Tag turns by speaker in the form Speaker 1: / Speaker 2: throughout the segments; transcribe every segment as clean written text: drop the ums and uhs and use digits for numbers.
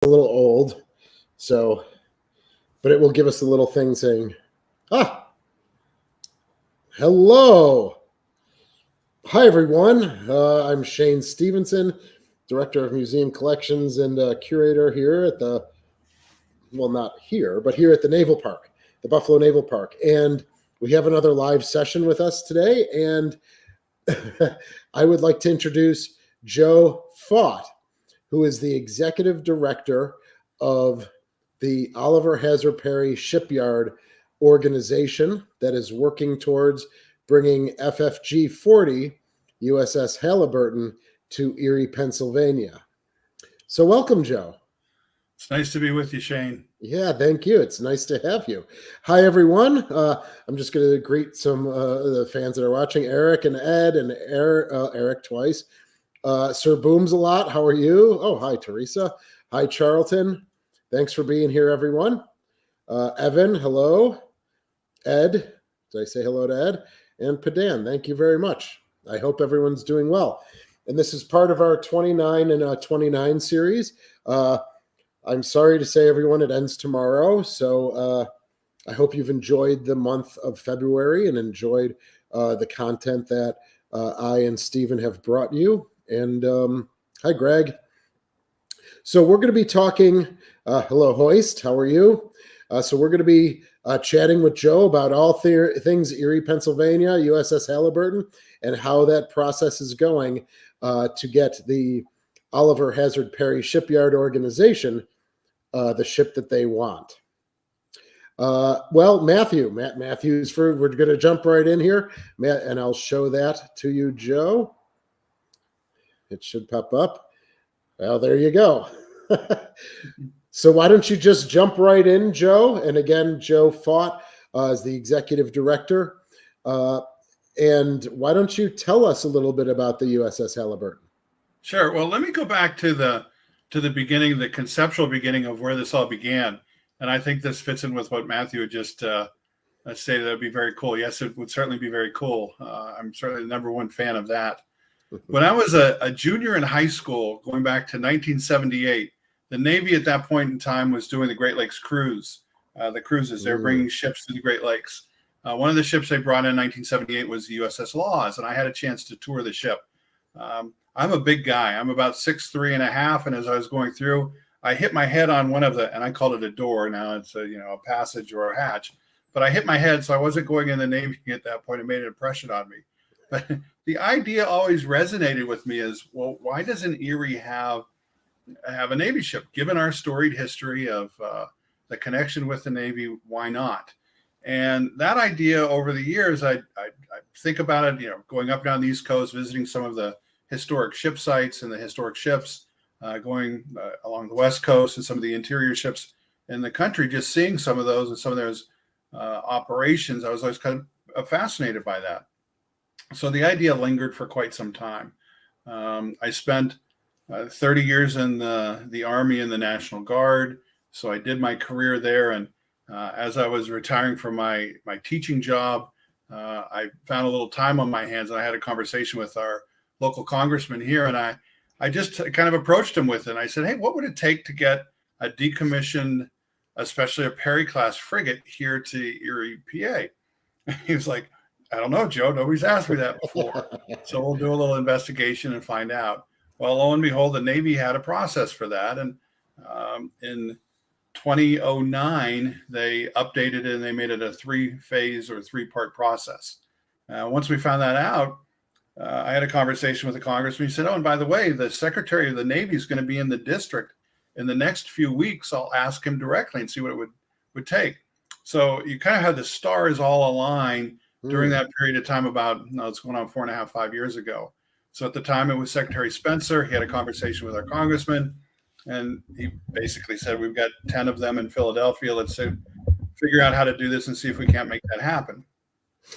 Speaker 1: a little old, so, but it will give us a little thing saying, hello. Hi, everyone. I'm Shane Stevenson, Director of Museum Collections and curator here at not here, but here at the Naval Park, the Buffalo Naval Park. And we have another live session with us today. And I would like to introduce Joe Pfadt, who is the Executive Director of the Oliver Hazard Perry Shipyard organization that is working towards bringing FFG 40 USS Halyburton to Erie, Pennsylvania. So welcome, Joe.
Speaker 2: It's nice to be with you, Shane.
Speaker 1: Yeah, thank you. It's nice to have you. Hi, everyone. I'm just going to greet some the fans that are watching, Eric and Ed and Eric twice. Sir Booms a lot. How are you? Oh, hi, Teresa. Hi, Charlton. Thanks for being here, everyone. Evan, hello. Ed, did I say hello to Ed? And Padan, thank you very much. I hope everyone's doing well. And this is part of our 29 and 29 series. I'm sorry to say, everyone, it ends tomorrow. So I hope you've enjoyed the month of February and enjoyed the content that I and Stephen have brought you. And hi, Greg. So we're going to be talking, hello, Hoist, how are you? So we're going to be chatting with Joe about all things Erie, Pennsylvania, USS Halyburton, and how that process is going to get the Oliver Hazard Perry Shipyard organization the ship that they want. Well, Matthew's we're going to jump right in here, Matt, and I'll show that to you, Joe. It should pop up. Well, there you go. So why don't you just jump right in, Joe? And again, Joe Pfadt is the executive director. And why don't you tell us a little bit about the USS Halyburton?
Speaker 2: Sure. Well, let me go back to the beginning, the conceptual beginning of where this all began. And I think this fits in with what Matthew had just stated. That would be very cool. Yes, it would certainly be very cool. I'm certainly the number one fan of that. When I was a junior in high school, going back to 1978, the Navy at that point in time was doing the Great Lakes cruise. The cruises, they were bringing ships to the Great Lakes. One of the ships they brought in 1978 was the USS Laws, and I had a chance to tour the ship. I'm a big guy. I'm about 6'3.5", and as I was going through, I hit my head on one of the, and I called it a door. Now it's a passage or a hatch, but I hit my head, so I wasn't going in the Navy at that point. It made an impression on me. But the idea always resonated with me is, well, why doesn't Erie have a Navy ship? Given our storied history of the connection with the Navy, why not? And that idea over the years, I think about it, going up and down the East Coast, visiting some of the historic ship sites and the historic ships, going along the West Coast and some of the interior ships in the country, just seeing some of those and some of those operations. I was always kind of fascinated by that. So the idea lingered for quite some time. I spent 30 years in the Army and the National Guard. So I did my career there. And as I was retiring from my teaching job, I found a little time on my hands, and I had a conversation with our local congressman here. And I just kind of approached him with it. And I said, hey, what would it take to get a decommissioned, especially a Perry class frigate here to Erie, PA? He was like, I don't know, Joe. Nobody's asked me that before. So we'll do a little investigation and find out. Well, lo and behold, the Navy had a process for that. And in 2009, they updated it and they made it a 3-phase or 3-part process. Once we found that out, I had a conversation with the congressman. He said, oh, and by the way, the Secretary of the Navy is going to be in the district in the next few weeks. I'll ask him directly and see what it would take. So you kind of had the stars all align during that period of time it's going on 4.5, 5 years ago. So at the time it was Secretary Spencer. He had a conversation with our congressman, and he basically said, we've got 10 of them in Philadelphia. Let's figure out how to do this and see if we can't make that happen.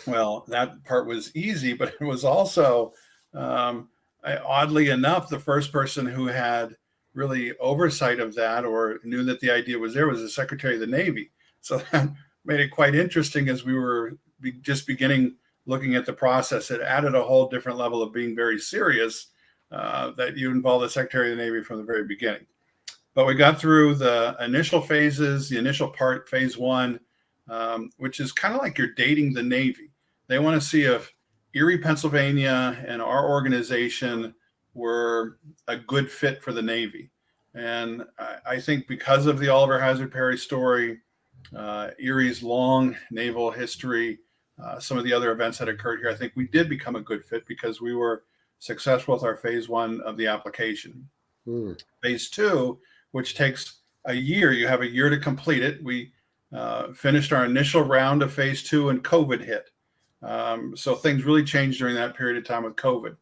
Speaker 2: Well, that part was easy, but it was also, oddly enough, the first person who had really oversight of that or knew that the idea was there was the Secretary of the Navy. So that made it quite interesting as we were just beginning looking at the process. It added a whole different level of being very serious that you involve the Secretary of the Navy from the very beginning. But we got through the initial phases, the initial part, phase one, which is kind of like you're dating the Navy. They want to see if Erie, Pennsylvania, and our organization were a good fit for the Navy. And I think because of the Oliver Hazard Perry story, Erie's long naval history, some of the other events that occurred here, I think we did become a good fit because we were successful with our phase one of the application. Phase two, which takes a year, you have a year to complete it. We finished our initial round of phase two and COVID hit. So things really changed during that period of time with COVID.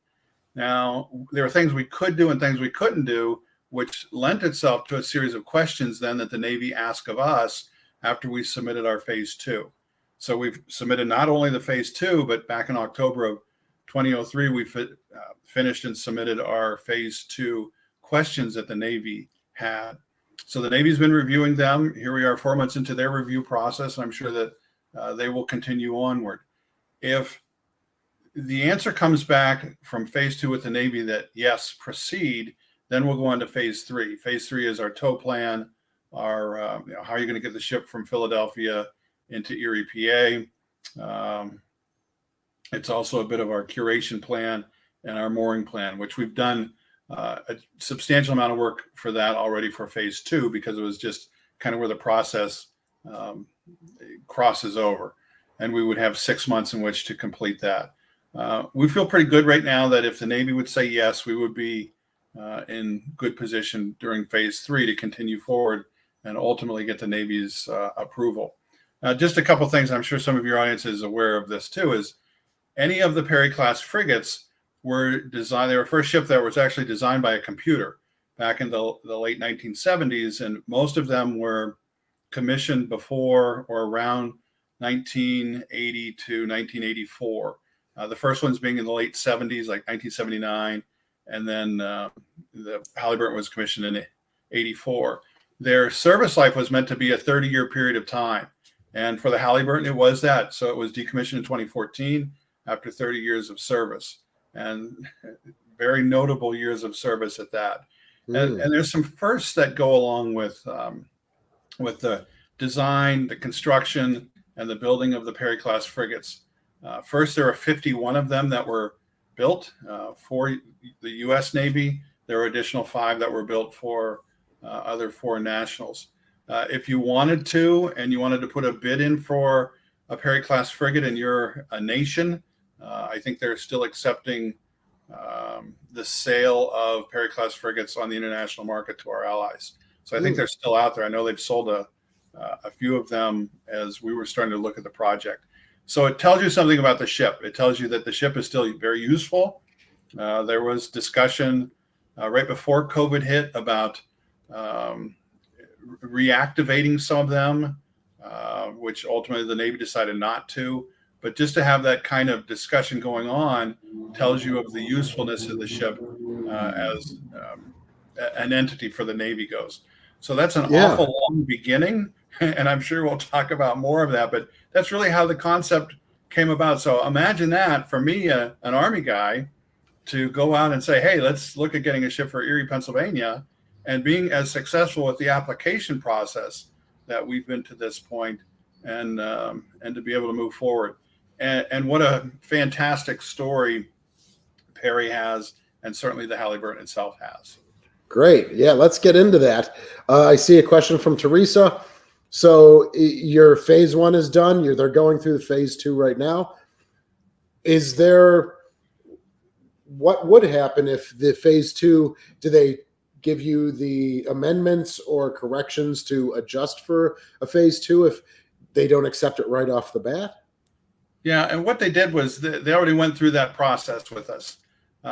Speaker 2: Now, there are things we could do and things we couldn't do, which lent itself to a series of questions then that the Navy asked of us after we submitted our phase two. So we've submitted not only the phase two, but back in October of 2003, we finished and submitted our phase two questions that the Navy had. So the Navy's been reviewing them. Here we are 4 months into their review process. And I'm sure that they will continue onward. If the answer comes back from phase two with the Navy that yes, proceed, then we'll go on to phase three. Phase three is our tow plan, our how are you going to get the ship from Philadelphia into Erie, PA. It's also a bit of our curation plan and our mooring plan, which we've done a substantial amount of work for that already for phase two, because it was just kind of where the process crosses over. And we would have 6 months in which to complete that. We feel pretty good right now that if the Navy would say yes, we would be in good position during phase three to continue forward and ultimately get the Navy's approval. Just a couple things, I'm sure some of your audience is aware of this too, is any of the Perry class frigates were designed, they were first ship that was actually designed by a computer back in the late 1970s, and most of them were commissioned before or around 1980 to 1984. The first ones being in the late 70s, like 1979, and then the Halyburton was commissioned in 84. Their service life was meant to be a 30-year period of time. And for the Halyburton, it was that. So it was decommissioned in 2014 after 30 years of service, and very notable years of service at that. And there's some firsts that go along with the design, the construction, and the building of the Perry class frigates. First, there are 51 of them that were built for the U.S. Navy. There were additional 5 that were built for other foreign nationals. If you wanted to, and you wanted to put a bid in for a Perry class frigate and you're a nation, I think they're still accepting the sale of Perry class frigates on the international market to our allies. So I think they're still out there. I know they've sold a few of them as we were starting to look at the project. So it tells you something about the ship. It tells you that the ship is still very useful. There was discussion right before COVID hit about reactivating some of them, which ultimately the Navy decided not to. But just to have that kind of discussion going on tells you of the usefulness of the ship as an entity for the Navy goes. So that's an awful long beginning, and I'm sure we'll talk about more of that, but that's really how the concept came about. So imagine that for me, an Army guy, to go out and say, hey, let's look at getting a ship for Erie, Pennsylvania, and being as successful with the application process that we've been to this point, and to be able to move forward. And what a fantastic story Perry has, and certainly the Halyburton itself has.
Speaker 1: Great. Yeah, let's get into that. I see a question from Teresa. So your phase one is done. They're going through the phase two right now. Is there, what would happen if the phase two, do they give you the amendments or corrections to adjust for a phase two if they don't accept it right off the bat?
Speaker 2: Yeah, and what they did was they already went through that process with us.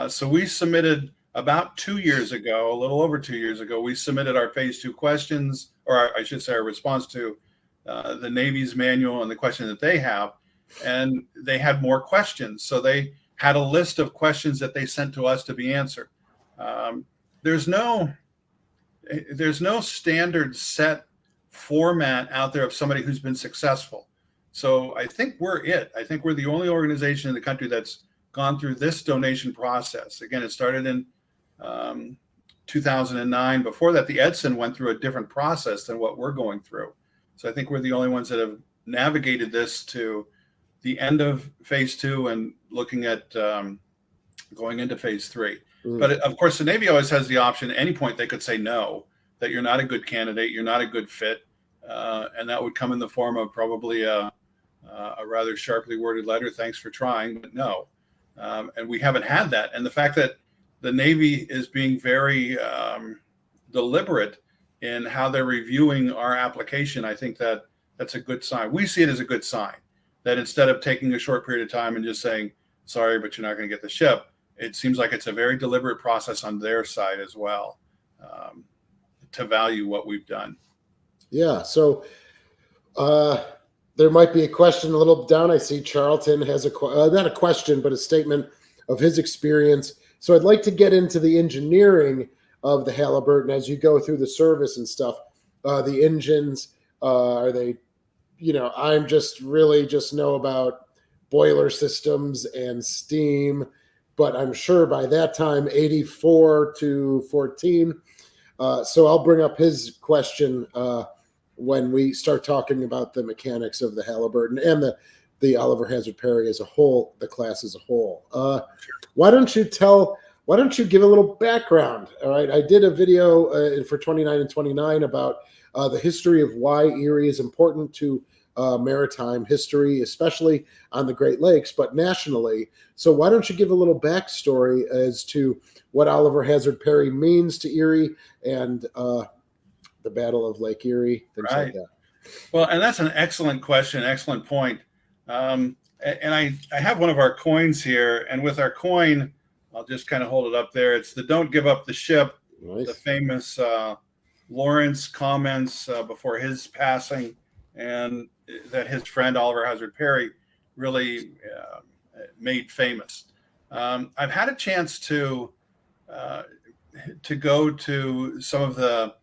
Speaker 2: So we submitted about 2 years ago, a little over 2 years ago, we submitted our phase two questions, or I should say our response to the Navy's manual and the question that they have. And they had more questions. So they had a list of questions that they sent to us to be answered. There's no standard set format out there of somebody who's been successful. So I think we're it. I think we're the only organization in the country that's gone through this donation process. Again, it started in 2009. Before that, the Edson went through a different process than what we're going through. So I think we're the only ones that have navigated this to the end of phase 2 and looking at going into phase 3. But of course, the Navy always has the option at any point they could say no, that you're not a good candidate, you're not a good fit. And that would come in the form of probably a rather sharply worded letter, thanks for trying, but no. And we haven't had that. And the fact that the Navy is being very deliberate in how they're reviewing our application, I think that that's a good sign. We see it as a good sign that instead of taking a short period of time and just saying, sorry, but you're not going to get the ship, it seems like it's a very deliberate process on their side as well to value what we've done.
Speaker 1: Yeah. So there might be a question a little down. I see Charlton has not a question, but a statement of his experience. So I'd like to get into the engineering of the Halyburton as you go through the service and stuff. The engines, are they, I'm just know about boiler systems and steam, but I'm sure by that time, 84 to 14. So I'll bring up his question when we start talking about the mechanics of the Halyburton and the Oliver Hazard Perry as a whole, the class as a whole. Why don't you give a little background? All right. I did a video for 29 and 29 about the history of why Erie is important to maritime history, especially on the Great Lakes, but nationally. So why don't you give a little backstory as to what Oliver Hazard Perry means to Erie and the Battle of Lake Erie, things like that.
Speaker 2: Well, and that's an excellent question, excellent point. And I have one of our coins here, and with our coin, I'll just kind of hold it up there. It's the "Don't Give Up the Ship," nice. The famous Lawrence comments before his passing, and that his friend Oliver Hazard Perry really made famous. I've had a chance to go to some of the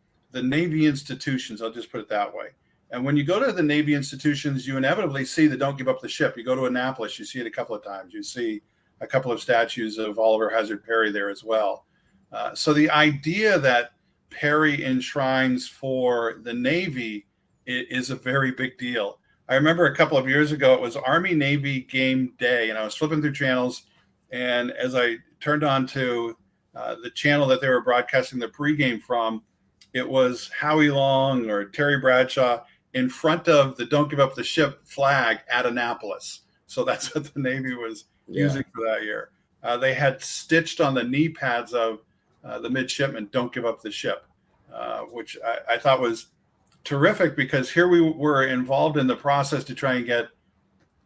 Speaker 2: Navy institutions. I'll just put it that way. And when you go to the Navy institutions, you inevitably see the "Don't Give Up the Ship." You go to Annapolis, you see it a couple of times. You see a couple of statues of Oliver Hazard Perry there as well. So the idea that Perry enshrines for the Navy is a very big deal. I remember a couple of years ago, it was Army-Navy game day, and I was flipping through channels, and as I turned on to the channel that they were broadcasting the pregame from, it was Howie Long or Terry Bradshaw in front of the "Don't Give Up the Ship" flag at Annapolis. So that's what the Navy was using for that year. They had stitched on the knee pads of the midshipmen, "Don't Give Up the Ship," which I thought was terrific, because here we were involved in the process to try and get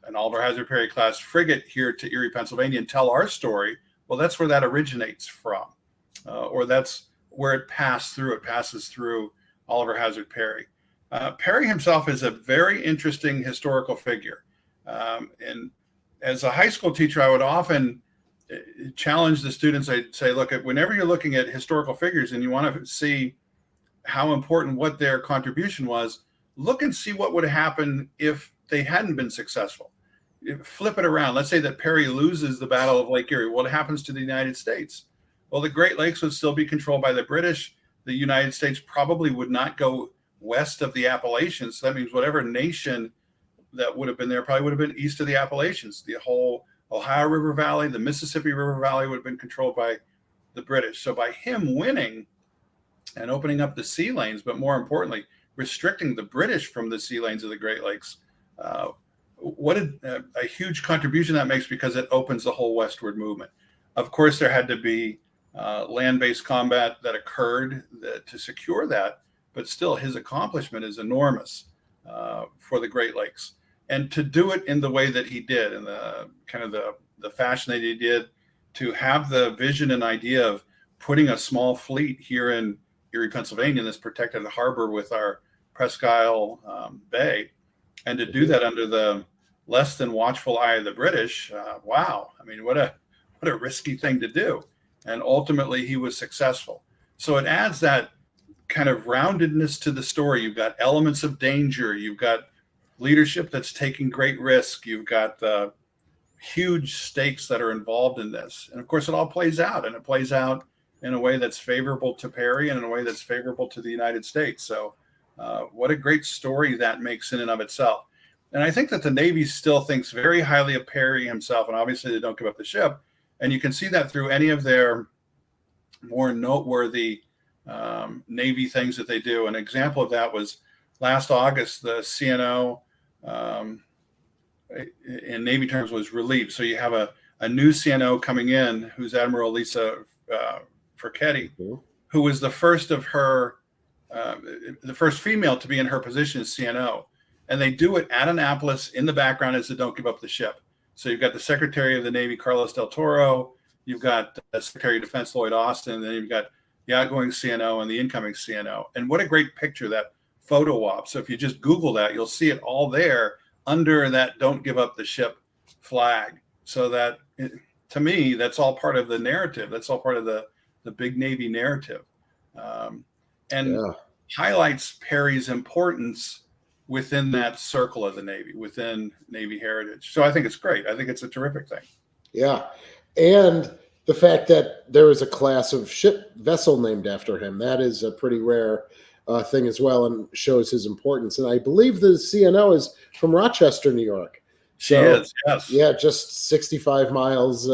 Speaker 2: an Oliver Hazard Perry class frigate here to Erie, Pennsylvania, and tell our story. Well, that's where that originates from, or that's where it passed through. It passes through Oliver Hazard Perry. Perry himself is a very interesting historical figure. And as a high school teacher, I would often challenge the students. I'd say, look, whenever you're looking at historical figures and you want to see how important what their contribution was, look and see what would happen if they hadn't been successful. Flip it around. Let's say that Perry loses the Battle of Lake Erie. What happens to the United States? Well, the Great Lakes would still be controlled by the British. The United States probably would not go west of the Appalachians. So that means whatever nation that would have been there probably would have been east of the Appalachians. The whole Ohio River Valley, the Mississippi River Valley would have been controlled by the British. So by him winning and opening up the sea lanes, but more importantly, restricting the British from the sea lanes of the Great Lakes, what a huge contribution that makes, because it opens the whole westward movement. Of course, there had to be land-based combat that occurred to secure that, but still his accomplishment is enormous for the Great Lakes. And to do it in the way that he did, in the kind of the fashion that he did, to have the vision and idea of putting a small fleet here in Erie, Pennsylvania, in this protected harbor with our Presque Isle Bay, and to do that under the less than watchful eye of the British, wow. I mean, what a risky thing to do. And ultimately he was successful. So it adds that kind of roundedness to the story. You've got elements of danger. You've got leadership that's taking great risk. You've got huge stakes that are involved in this. And of course it all plays out, and it plays out in a way that's favorable to Perry and in a way that's favorable to the United States. So what a great story that makes in and of itself. And I think that the Navy still thinks very highly of Perry himself, and obviously they don't give up the ship. And you can see that through any of their more noteworthy Navy things that they do. An example of that was last August, the CNO in Navy terms was relieved. So you have a new CNO coming in, who's Admiral Lisa Ferchetti, who was the first of her, the first female to be in her position as CNO. And they do it at Annapolis. In the background is the Don't Give Up the Ship. So you've got the Secretary of the Navy, Carlos Del Toro. You've got the Secretary of Defense, Lloyd Austin. And then you've got the outgoing CNO and the incoming CNO. And what a great picture, that photo op. So if you just Google that, you'll see it all there under that Don't Give Up the Ship flag. So that, to me, that's all part of the narrative. That's all part of the big Navy narrative. And highlights Perry's importance within that circle of the Navy, within Navy heritage. So I think it's great. I think it's a terrific thing.
Speaker 1: Yeah. And the fact that there is a class of ship vessel named after him, that is a pretty rare thing as well, and shows his importance. And I believe the CNO is from Rochester, New York.
Speaker 2: She is, yes.
Speaker 1: Yeah, just 65 miles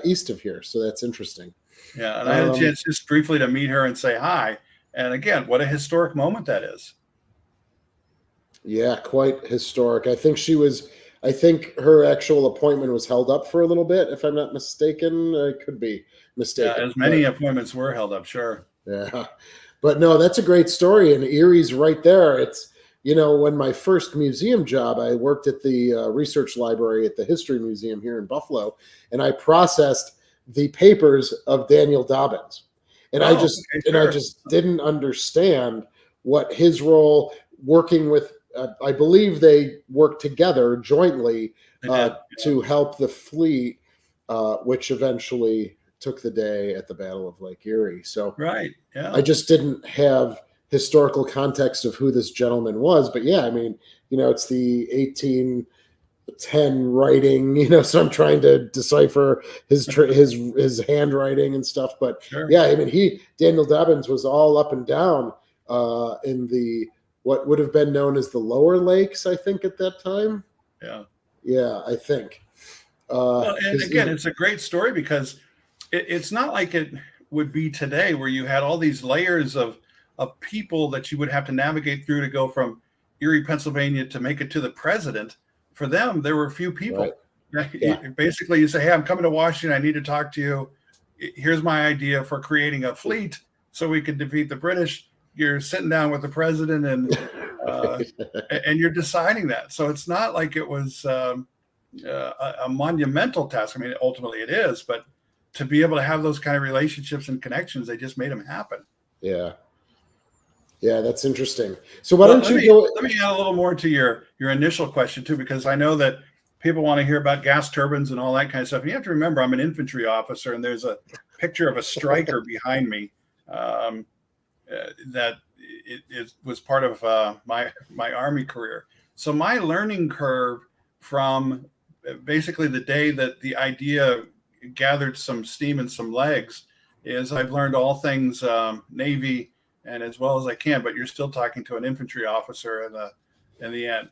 Speaker 1: east of here. So that's interesting.
Speaker 2: Yeah, and I had a chance just briefly to meet her and say hi. And again, what a historic moment that is.
Speaker 1: Yeah, quite historic. I think her actual appointment was held up for a little bit, if I'm not mistaken. I could be mistaken.
Speaker 2: Yeah, as many appointments were held up, sure.
Speaker 1: Yeah. But no, that's a great story. And Erie's right there. It's, when my first museum job, I worked at the research library at the History Museum here in Buffalo, and I processed the papers of Daniel Dobbins. And I just didn't understand what his role working with, I believe they worked together jointly to help the fleet, which eventually took the day at the Battle of Lake Erie. So I just didn't have historical context of who this gentleman was. But yeah, I mean, it's the 1810 writing, so I'm trying to decipher his handwriting and stuff. But yeah, I mean, Daniel Dobbins was all up and down in the what would have been known as the lower lakes, I think, at that time. Yeah, I think.
Speaker 2: And again, it's a great story because it's not like it would be today, where you had all these layers of people that you would have to navigate through to go from Erie, Pennsylvania, to make it to the president. For them, there were a few people. Right. Yeah. Basically, you say, hey, I'm coming to Washington. I need to talk to you. Here's my idea for creating a fleet so we can defeat the British. You're sitting down with the president and you're deciding that. So it's not like it was a monumental task. I mean, ultimately it is, but to be able to have those kind of relationships and connections, they just made them happen.
Speaker 1: Yeah. Yeah, that's interesting. So why don't you go?
Speaker 2: Let me add a little more to your initial question too, because I know that people want to hear about gas turbines and all that kind of stuff. And you have to remember, I'm an infantry officer, and there's a picture of a striker behind me that it was part of my Army career. So my learning curve from basically the day that the idea gathered some steam and some legs is I've learned all things Navy and as well as I can, but you're still talking to an infantry officer in the end.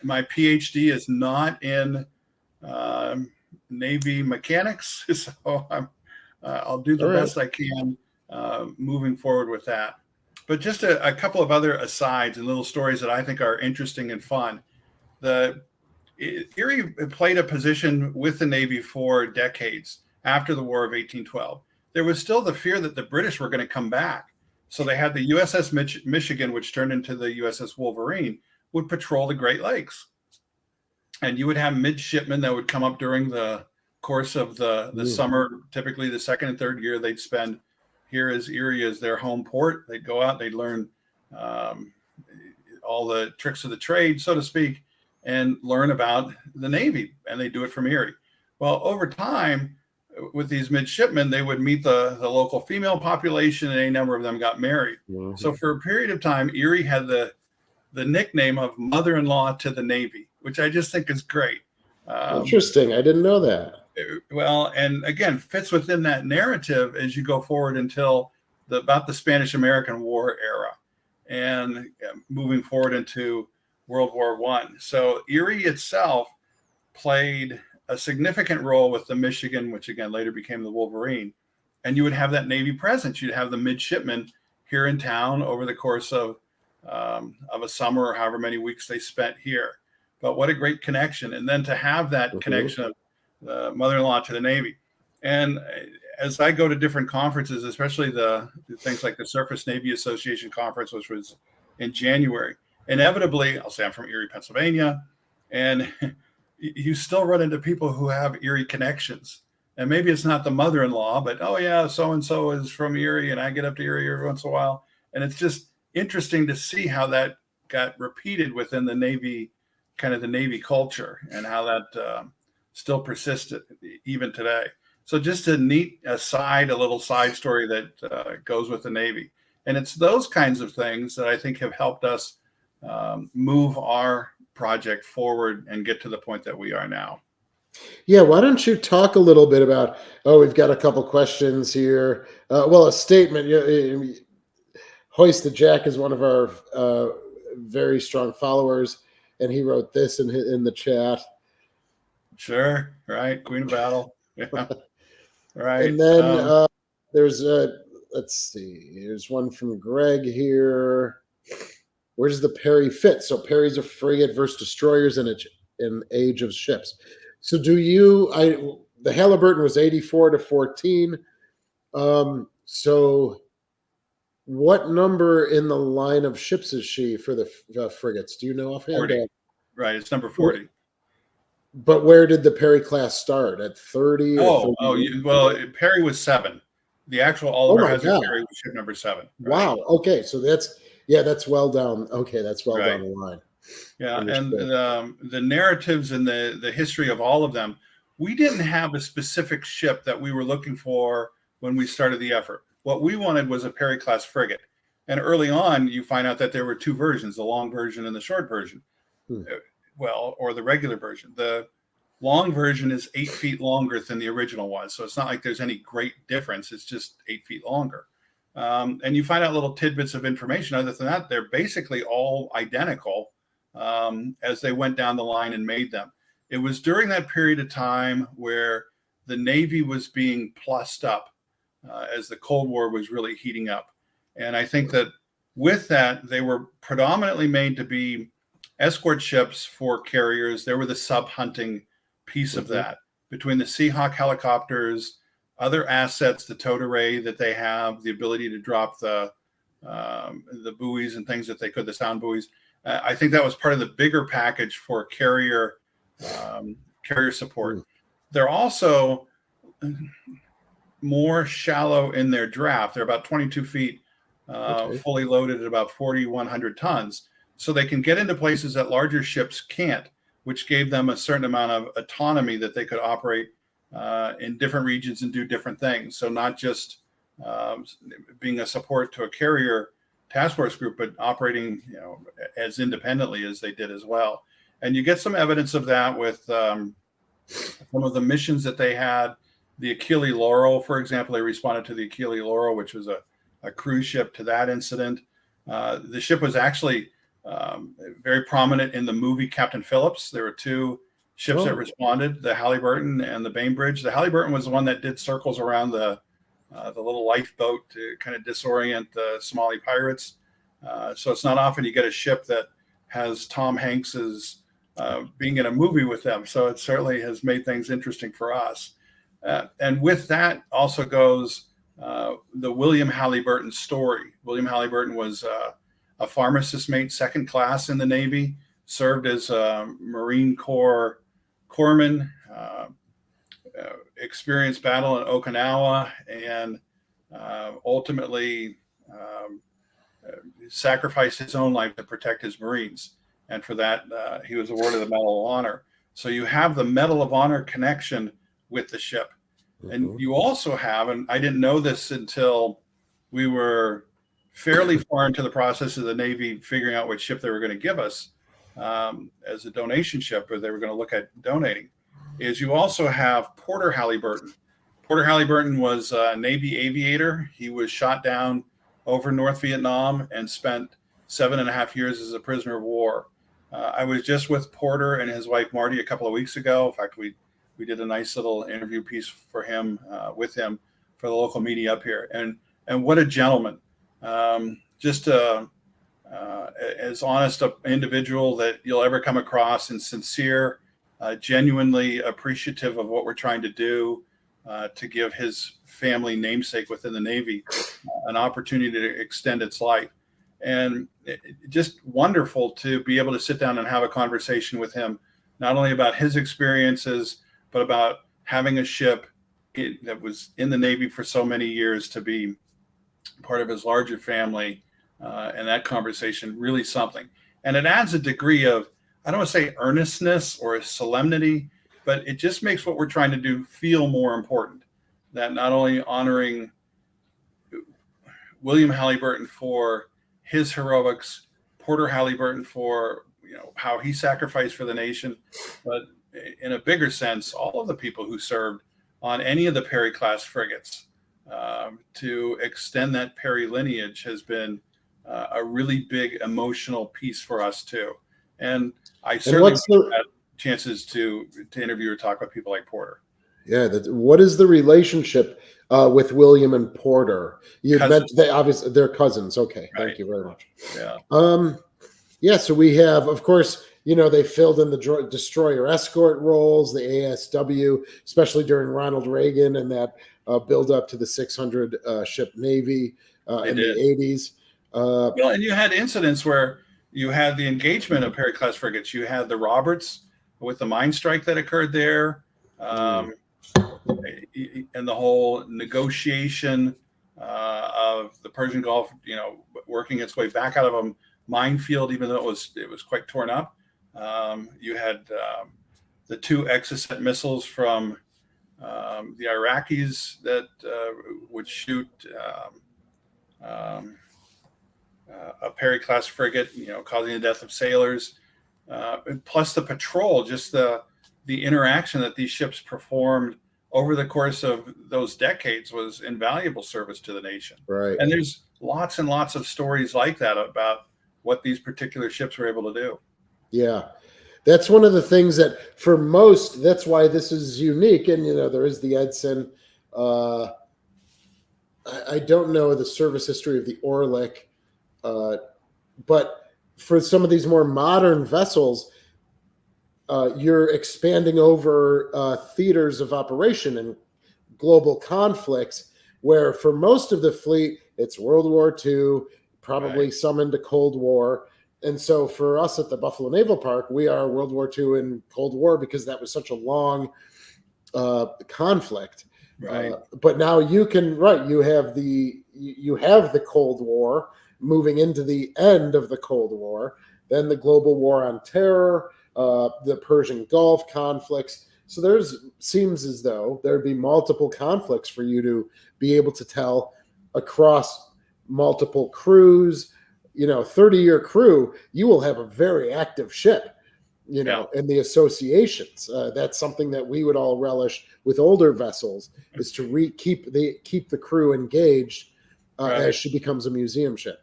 Speaker 2: My PhD is not in Navy mechanics, so I'll do the best I can moving forward with that. But just a couple of other asides and little stories that I think are interesting and fun. Erie played a position with the Navy for decades after the War of 1812. There was still the fear that the British were going to come back. So they had the USS Michigan, which turned into the USS Wolverine, would patrol the Great Lakes. And you would have midshipmen that would come up during the course of the summer. Typically the second and third year they'd spend here as Erie as their home port. They'd go out, they'd learn all the tricks of the trade, so to speak, and learn about the Navy. And they do it from Erie. Well, over time, with these midshipmen, they would meet the local female population, and a number of them got married. Mm-hmm. So for a period of time, Erie had the nickname of mother-in-law to the Navy, which I just think is great.
Speaker 1: Interesting. I didn't know that.
Speaker 2: Well, and again, fits within that narrative as you go forward until about the Spanish-American War era, and moving forward into World War One. So Erie itself played a significant role with the Michigan, which again later became the Wolverine. And you would have that Navy presence. You'd have the midshipmen here in town over the course of a summer or however many weeks they spent here. But what a great connection. And then to have that connection of the mother-in-law to the Navy. And as I go to different conferences, especially the things like the Surface Navy Association conference, which was in January, inevitably, I'll say I'm from Erie, Pennsylvania, and you still run into people who have Erie connections. And maybe it's not the mother-in-law, but, oh yeah, so-and-so is from Erie, and I get up to Erie every once in a while. And it's just interesting to see how that got repeated within the Navy, kind of the Navy culture, and how that still persisted even today. So just a neat aside, a little side story that goes with the Navy. And it's those kinds of things that I think have helped us move our project forward and get to the point that we are now.
Speaker 1: Yeah, why don't you talk a little bit about, we've got a couple questions here. Well, a statement. Hoist the Jack is one of our very strong followers, and he wrote this in the chat.
Speaker 2: Sure, right, Queen of Battle. Yeah, right.
Speaker 1: And then there's let's see, here's one from Greg here. Where does the Perry fit? So Perry's a frigate versus destroyers in age of ships. So the Halyburton was 84 to 14. So what number in the line of ships is she for the frigates? Do you know offhand?
Speaker 2: 40. Right, it's number 40.
Speaker 1: But where did the Perry class start? At 30?
Speaker 2: Well, Perry was 7. The actual Oliver Hazard Perry was ship number 7. Right?
Speaker 1: Wow. Okay, so that's well down. Okay, that's well down the line.
Speaker 2: Yeah, understood. And the narratives and the history of all of them, we didn't have a specific ship that we were looking for when we started the effort. What we wanted was a Perry class frigate. And early on, you find out that there were 2 versions, the long version and the short version. Well, or the regular version. The long version is 8 feet longer than the original was. So it's not like there's any great difference. It's just 8 feet longer. And you find out little tidbits of information. Other than that, they're basically all identical as they went down the line and made them. It was during that period of time where the Navy was being plussed up as the Cold War was really heating up. And I think that with that, they were predominantly made to be escort ships for carriers. There were the sub-hunting piece of that. Between the Seahawk helicopters, other assets, the towed array that they have, the ability to drop the buoys and things that they could, the sound buoys. I think that was part of the bigger package for carrier support. They're also more shallow in their draft. They're about 22 feet, fully loaded at about 4,100 tons. So they can get into places that larger ships can't, which gave them a certain amount of autonomy that they could operate in different regions and do different things. So not just being a support to a carrier task force group, but operating, as independently as they did as well. And you get some evidence of that with some of the missions that they had. The Achille Laurel, for example, they responded to the Achille Laurel, which was a cruise ship, to that incident. The ship was actually very prominent in the movie Captain Phillips. There were 2 ships that responded, the Halyburton and the Bainbridge. The Halyburton was the one that did circles around the little lifeboat to kind of disorient the Somali pirates. So it's not often you get a ship that has Tom Hanks's being in a movie with them. So it certainly has made things interesting for us. And with that also goes the William Halyburton story. William Halyburton was a Pharmacist Mate 2nd class in the Navy, served as a Marine Corps corpsman, experienced battle in Okinawa, and ultimately sacrificed his own life to protect his Marines. And for that, he was awarded the Medal of Honor. So you have the Medal of Honor connection with the ship. And you also have, and I didn't know this until we were fairly far into the process of the Navy figuring out which ship they were going to give us as a donation ship, or they were going to look at donating, is you also have Porter Halyburton. Porter Halyburton was a Navy aviator. He was shot down over North Vietnam and spent 7.5 years as a prisoner of war. I was just with Porter and his wife Marty a couple of weeks ago. In fact, we did a nice little interview piece for him with him for the local media up here. And what a gentleman! Just as honest an individual that you'll ever come across, and sincere, genuinely appreciative of what we're trying to do to give his family namesake within the Navy an opportunity to extend its life. And just wonderful to be able to sit down and have a conversation with him, not only about his experiences, but about having a ship that was in the Navy for so many years to be part of his larger family. And that conversation, really something. And it adds a degree of, I don't want to say earnestness or a solemnity, but it just makes what we're trying to do feel more important. That not only honoring William Halyburton for his heroics, Porter Halyburton for how he sacrificed for the nation, but in a bigger sense, all of the people who served on any of the Perry class frigates to extend that Perry lineage has been a really big emotional piece for us too. And I certainly had chances to interview or talk with people like Porter.
Speaker 1: Yeah. What is the relationship with William and Porter? You mentioned they obviously they're cousins. Okay. Right. Thank you very much.
Speaker 2: Yeah.
Speaker 1: Yeah. So we have, of course, they filled in the destroyer escort roles, the ASW, especially during Ronald Reagan and that build up to the 600 ship Navy in the 80s.
Speaker 2: Well, and you had incidents where you had the engagement of Perry class frigates. You had the Roberts with the mine strike that occurred there, and the whole negotiation of the Persian Gulf, working its way back out of a minefield, even though it was quite torn up. You had the 2 Exocet missiles from the Iraqis that would shoot a Perry class frigate, causing the death of sailors, plus the patrol, just the interaction that these ships performed over the course of those decades was invaluable service to the nation.
Speaker 1: Right.
Speaker 2: And there's lots and lots of stories like that about what these particular ships were able to do.
Speaker 1: Yeah. That's one of the things that for most, that's why this is unique. And, there is the Edson. I don't know the service history of the Orlick, but for some of these more modern vessels, you're expanding over theaters of operation and global conflicts, where for most of the fleet, it's World War II, probably right. Some into Cold War. And so for us at the Buffalo Naval Park, we are World War II and Cold War because that was such a long conflict.
Speaker 2: Right.
Speaker 1: But now you have the Cold War moving into the end of the Cold War, then the global war on terror, the Persian Gulf conflicts. So seems as though there'd be multiple conflicts for you to be able to tell across multiple crews. 30-year crew, you will have a very active ship, in the associations. That's something that we would all relish with older vessels, is to keep the crew engaged right. as she becomes a museum ship.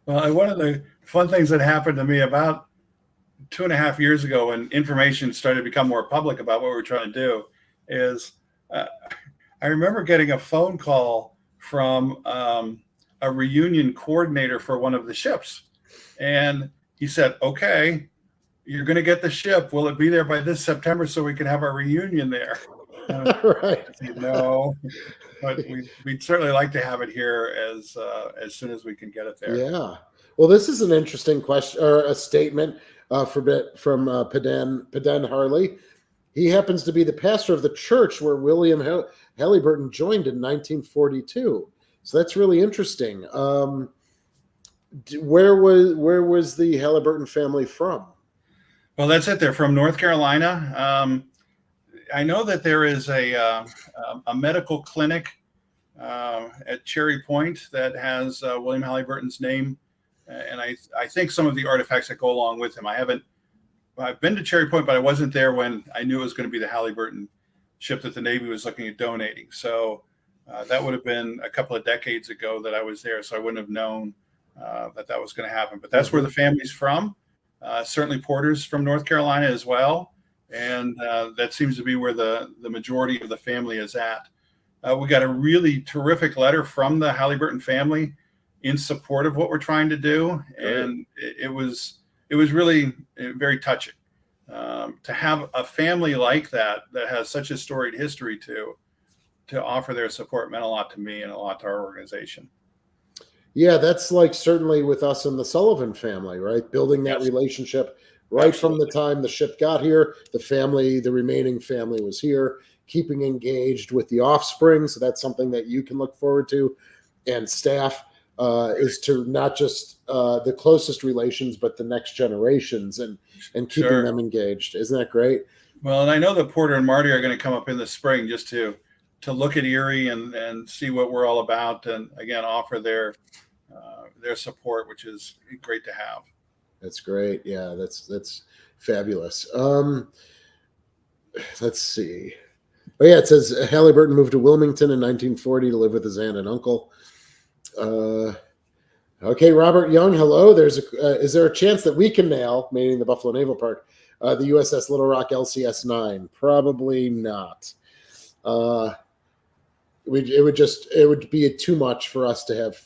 Speaker 2: Well, and one of the fun things that happened to me about 2.5 years ago, when information started to become more public about what we were trying to do, is I remember getting a phone call from a reunion coordinator for one of the ships. And he said, okay, you're going to get the ship. Will it be there by this September so we can have our reunion there?
Speaker 1: Right.
Speaker 2: No, but we'd certainly like to have it here as soon as we can get it there.
Speaker 1: Yeah. Well, this is an interesting question or a statement from Paden Harley. He happens to be the pastor of the church where William Halyburton joined in 1942. So that's really interesting. Where was the Halyburton family from?
Speaker 2: Well, that's it. They're from North Carolina. I know that there is a medical clinic at Cherry Point that has William Halyburton's name, and I think some of the artifacts that go along with him. I haven't I've been to Cherry Point, but I wasn't there when I knew it was going to be the Halyburton ship that the Navy was looking at donating. So that would have been a couple of decades ago that I was there. So I wouldn't have known that was going to happen. But that's where the family's from. Certainly Porter's from North Carolina as well. And that seems to be where the majority of the family is at. We got a really terrific letter from the Halyburton family in support of what we're trying to do. And it was really very touching. To have a family like that has such a storied history to offer their support meant a lot to me and a lot to our organization.
Speaker 1: Yeah, that's like certainly with us and the Sullivan family, right? Building that relationship right from the time the ship got here. The remaining family was here, keeping engaged with the offspring. So that's something that you can look forward to. And staff is to not just the closest relations, but the next generations and keeping them engaged. Isn't that great?
Speaker 2: Well, and I know that Porter and Marty are going to come up in the spring just to look at Erie and see what we're all about, and again offer their support, which is great to have.
Speaker 1: That's great. Yeah, that's fabulous. Let's see. Oh yeah, it says Halyburton moved to Wilmington in 1940 to live with his aunt and uncle. Okay, Robert Young, hello. Is there a chance that we can nail, meaning the Buffalo Naval Park, the USS Little Rock LCS 9? Probably not. It would be too much for us to have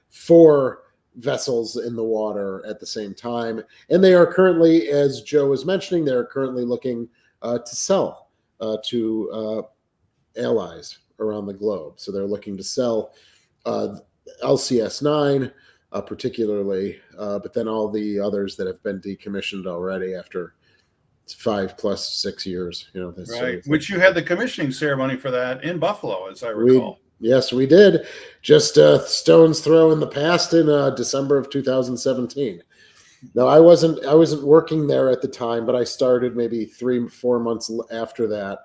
Speaker 1: 4 vessels in the water at the same time. And they are currently, as Joe was mentioning, they're currently looking to sell to allies around the globe. So they're looking to sell LCS 9 particularly, but then all the others that have been decommissioned already after 5 plus 6 years.
Speaker 2: Right. Which you had the commissioning ceremony for that in Buffalo, as I recall.
Speaker 1: Yes, we did. Just a stone's throw in the past in December of 2017. Now, I wasn't working there at the time, but I started maybe 3-4 months after that.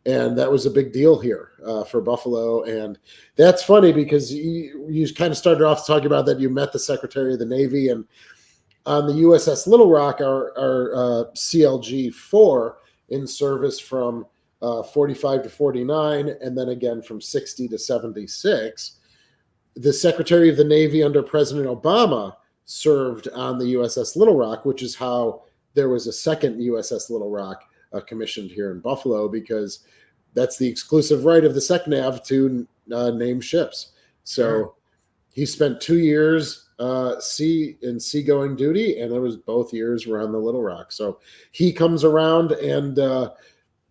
Speaker 1: And that was a big deal here for Buffalo. And that's funny because you kind of started off talking about that you met the Secretary of the Navy. And on the USS Little Rock, our CLG-4 in service from 45 to 49, and then again from 60 to 76. The Secretary of the Navy under President Obama served on the USS Little Rock, which is how there was a second USS Little Rock commissioned here in Buffalo, because that's the exclusive right of the SecNav to name ships. So he spent 2 years seagoing duty, and it was both years were on the Little Rock. So he comes around and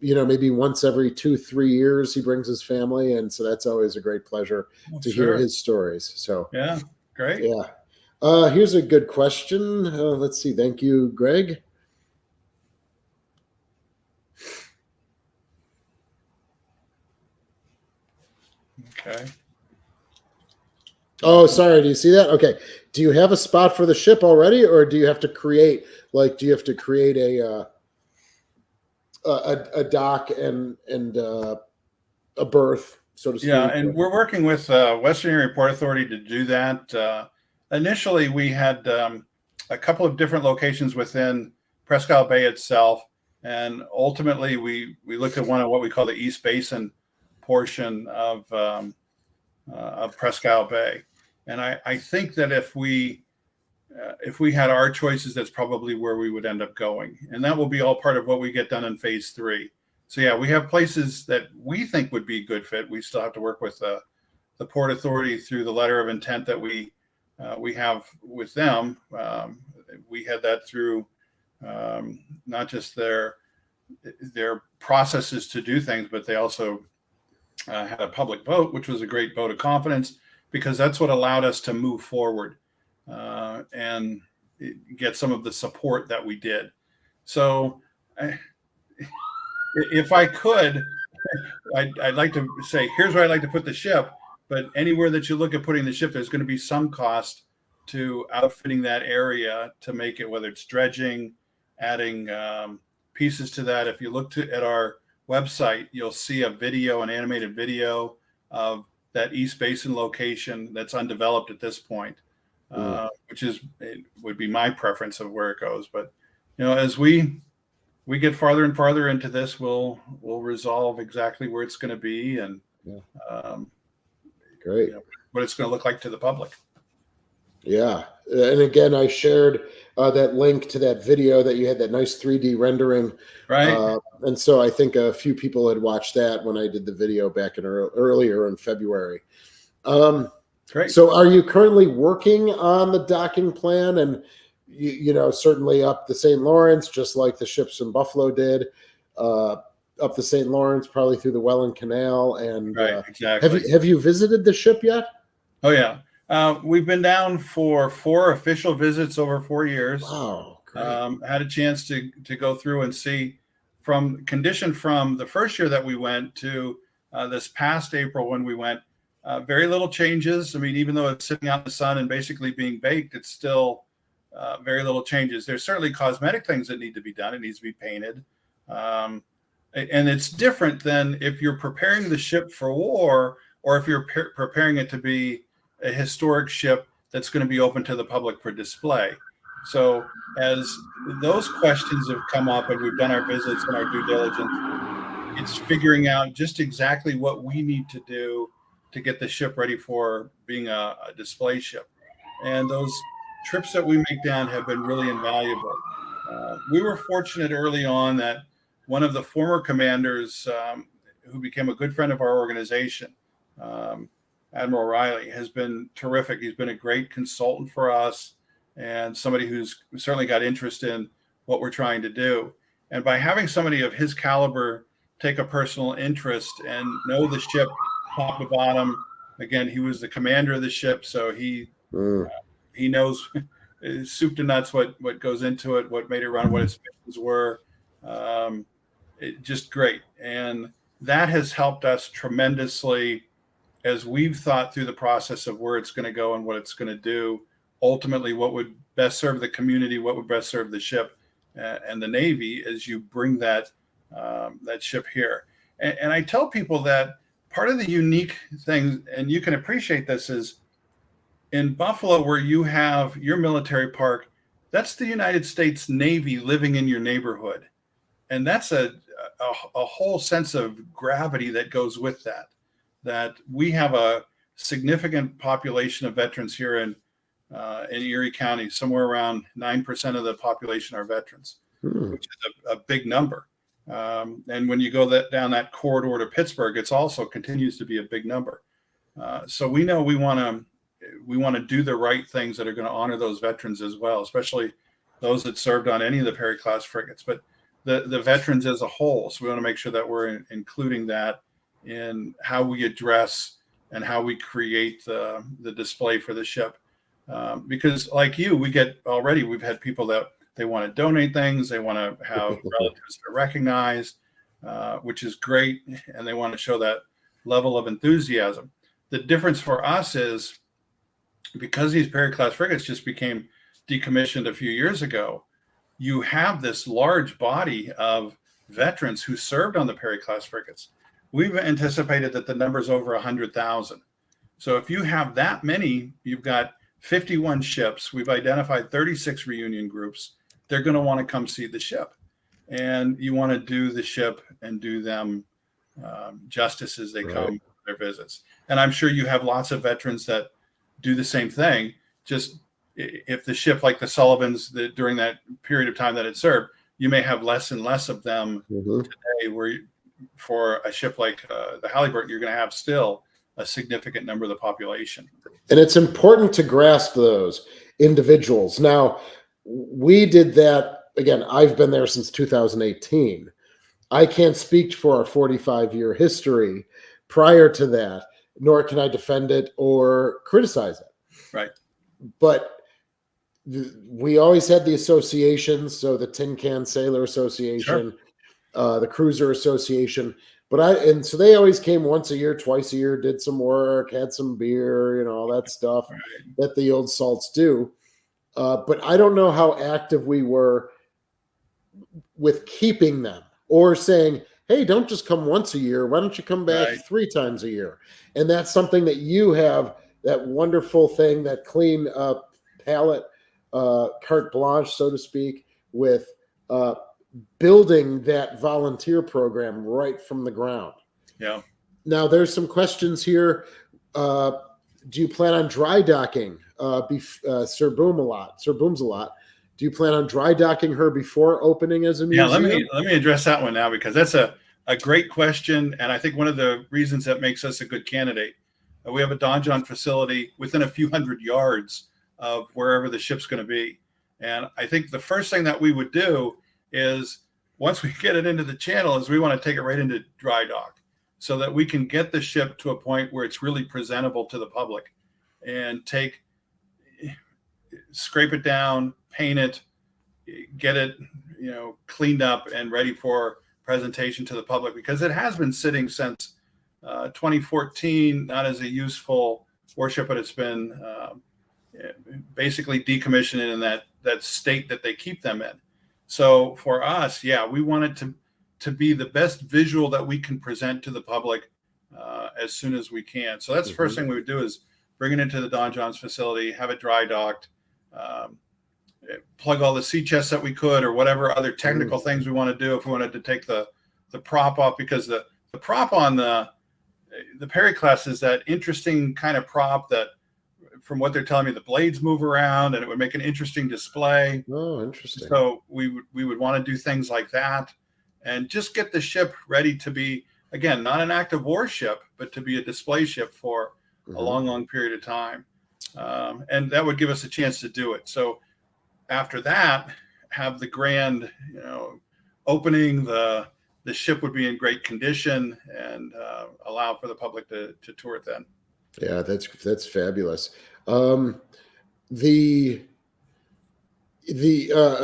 Speaker 1: maybe once every 2-3 years he brings his family, and so that's always a great pleasure to hear his stories. So
Speaker 2: yeah, great.
Speaker 1: Yeah. Here's a good question. Let's see. Thank you, Greg.
Speaker 2: Okay.
Speaker 1: Oh, sorry. Do you see that? Okay. Do you have a spot for the ship already, or do you have to create a dock and a berth, so to speak?
Speaker 2: Yeah, and we're working with Western Area Port Authority to do that. Initially, we had a couple of different locations within Presque Isle Bay itself, and ultimately we looked at one of what we call the East Basin portion of Presque Isle Bay. And I think that if we had our choices, that's probably where we would end up going. And that will be all part of what we get done in phase 3. So yeah, we have places that we think would be a good fit. We still have to work with the Port Authority through the letter of intent that we have with them. We had that through not just their processes to do things, but they also had a public vote, which was a great vote of confidence, because that's what allowed us to move forward and get some of the support that we did. So if I could, I'd like to say, here's where I'd like to put the ship, but anywhere that you look at putting the ship, there's going to be some cost to outfitting that area to make it, whether it's dredging, adding pieces to that. If you look at our website, you'll see an animated video of that East Basin location that's undeveloped at this point, which would be my preference of where it goes. But as we we get farther and farther into this, we'll resolve exactly where it's going to be and
Speaker 1: Great.
Speaker 2: What it's going to look like to the public.
Speaker 1: Yeah. And again, I shared that link to that video that you had, that nice 3D rendering.
Speaker 2: Right.
Speaker 1: And so I think a few people had watched that when I did the video back in earlier in February.
Speaker 2: Great.
Speaker 1: So are you currently working on the docking plan? And, certainly up the St. Lawrence, just like the ships in Buffalo did, up the St. Lawrence, probably through the Welland Canal. And
Speaker 2: right, exactly.
Speaker 1: Have you visited the ship yet?
Speaker 2: Oh, yeah. We've been down for 4 official visits over 4 years.
Speaker 1: Wow. Great.
Speaker 2: Had a chance to go through and see from condition from the first year that we went to this past April when we went. Very little changes. I mean, even though it's sitting out in the sun and basically being baked, it's still very little changes. There's certainly cosmetic things that need to be done. It needs to be painted. And it's different than if you're preparing the ship for war or if you're preparing it to be a historic ship that's going to be open to the public for display. So as those questions have come up and we've done our visits and our due diligence, it's figuring out just exactly what we need to do to get the ship ready for being a display ship. And those trips that we make down have been really invaluable. We were fortunate early on that one of the former commanders who became a good friend of our organization, Admiral Riley, has been terrific. He's been a great consultant for us and somebody who's certainly got interest in what we're trying to do. And by having somebody of his caliber take a personal interest and know the ship top to bottom, again, he was the commander of the ship, so he knows soup to nuts what goes into it, what made it run, what its missions were. Just great. And that has helped us tremendously as we've thought through the process of where it's going to go and what it's going to do, ultimately what would best serve the community, what would best serve the ship and the Navy as you bring that ship here. And I tell people that part of the unique thing, and you can appreciate this, is in Buffalo where you have your military park, that's the United States Navy living in your neighborhood. And that's a whole sense of gravity that goes with that we have a significant population of veterans here in Erie County. Somewhere around 9% of the population are veterans, which is a big number. And when you go down that corridor to Pittsburgh, it's also continues to be a big number. So we know we want to do the right things that are going to honor those veterans as well, especially those that served on any of the Perry class frigates, but the veterans as a whole. So we want to make sure that we're including that in how we address and how we create the display for the ship. Because like you, we've had people that they want to donate things. They want to have relatives that are recognized, which is great. And they want to show that level of enthusiasm. The difference for us is because these Perry class frigates just became decommissioned a few years ago, you have this large body of veterans who served on the Perry class frigates. We've anticipated that the number is over 100,000. So if you have that many, you've got 51 ships. We've identified 36 reunion groups. They're going to want to come see the ship. And you want to do the ship and do them justice as they come to their visits. And I'm sure you have lots of veterans that do the same thing. Just if the ship, like the Sullivans, during that period of time that it served, you may have less and less of them today, where for a ship like the Halyburton, you're going to have still a significant number of the population.
Speaker 1: And it's important to grasp those individuals. Now, we did that, again, I've been there since 2018. I can't speak for our 45-year history prior to that, nor can I defend it or criticize it.
Speaker 2: Right. But
Speaker 1: we always had the associations, so the Tin Can Sailor Association, the Cruiser Association, so they always came once a year, twice a year, did some work, had some beer, all that stuff that the old salts do. But I don't know how active we were with keeping them or saying, hey, don't just come once a year. Why don't you come back 3 times a year? And that's something that you have, that wonderful thing, that clean palette, carte blanche, so to speak, with building that volunteer program right from the ground.
Speaker 2: Yeah.
Speaker 1: Now, there's some questions here. Do you plan on dry docking Sir Boom's a lot? Do you plan on dry docking her before opening as a museum?
Speaker 2: Yeah, let me address that one now, because that's a great question, and I think one of the reasons that makes us a good candidate. We have a donjon facility within a few hundred yards of wherever the ship's going to be, and I think the first thing that we would do is, once we get it into the channel, is we want to take it right into dry dock, so that we can get the ship to a point where it's really presentable to the public, and scrape it down, paint it, get it, cleaned up and ready for presentation to the public, because it has been sitting since 2014, not as a useful warship, but it's been basically decommissioned in that state that they keep them in. So for us, we want it to be the best visual that we can present to the public as soon as we can. So that's the first thing we would do, is bring it into the Donjon's facility, have it dry docked, plug all the sea chests that we could, or whatever other technical things we want to do. If we wanted to take the prop off, because the prop on the Perry class is that interesting kind of prop that, from what they're telling me, the blades move around and it would make an interesting display.
Speaker 1: Oh, interesting.
Speaker 2: So we would want to do things like that, and just get the ship ready to be, again, not an active warship, but to be a display ship for a long period of time. And that would give us a chance to do it. So after that, have the grand, opening. The ship would be in great condition, and allow for the public to tour it then.
Speaker 1: Yeah, that's fabulous. A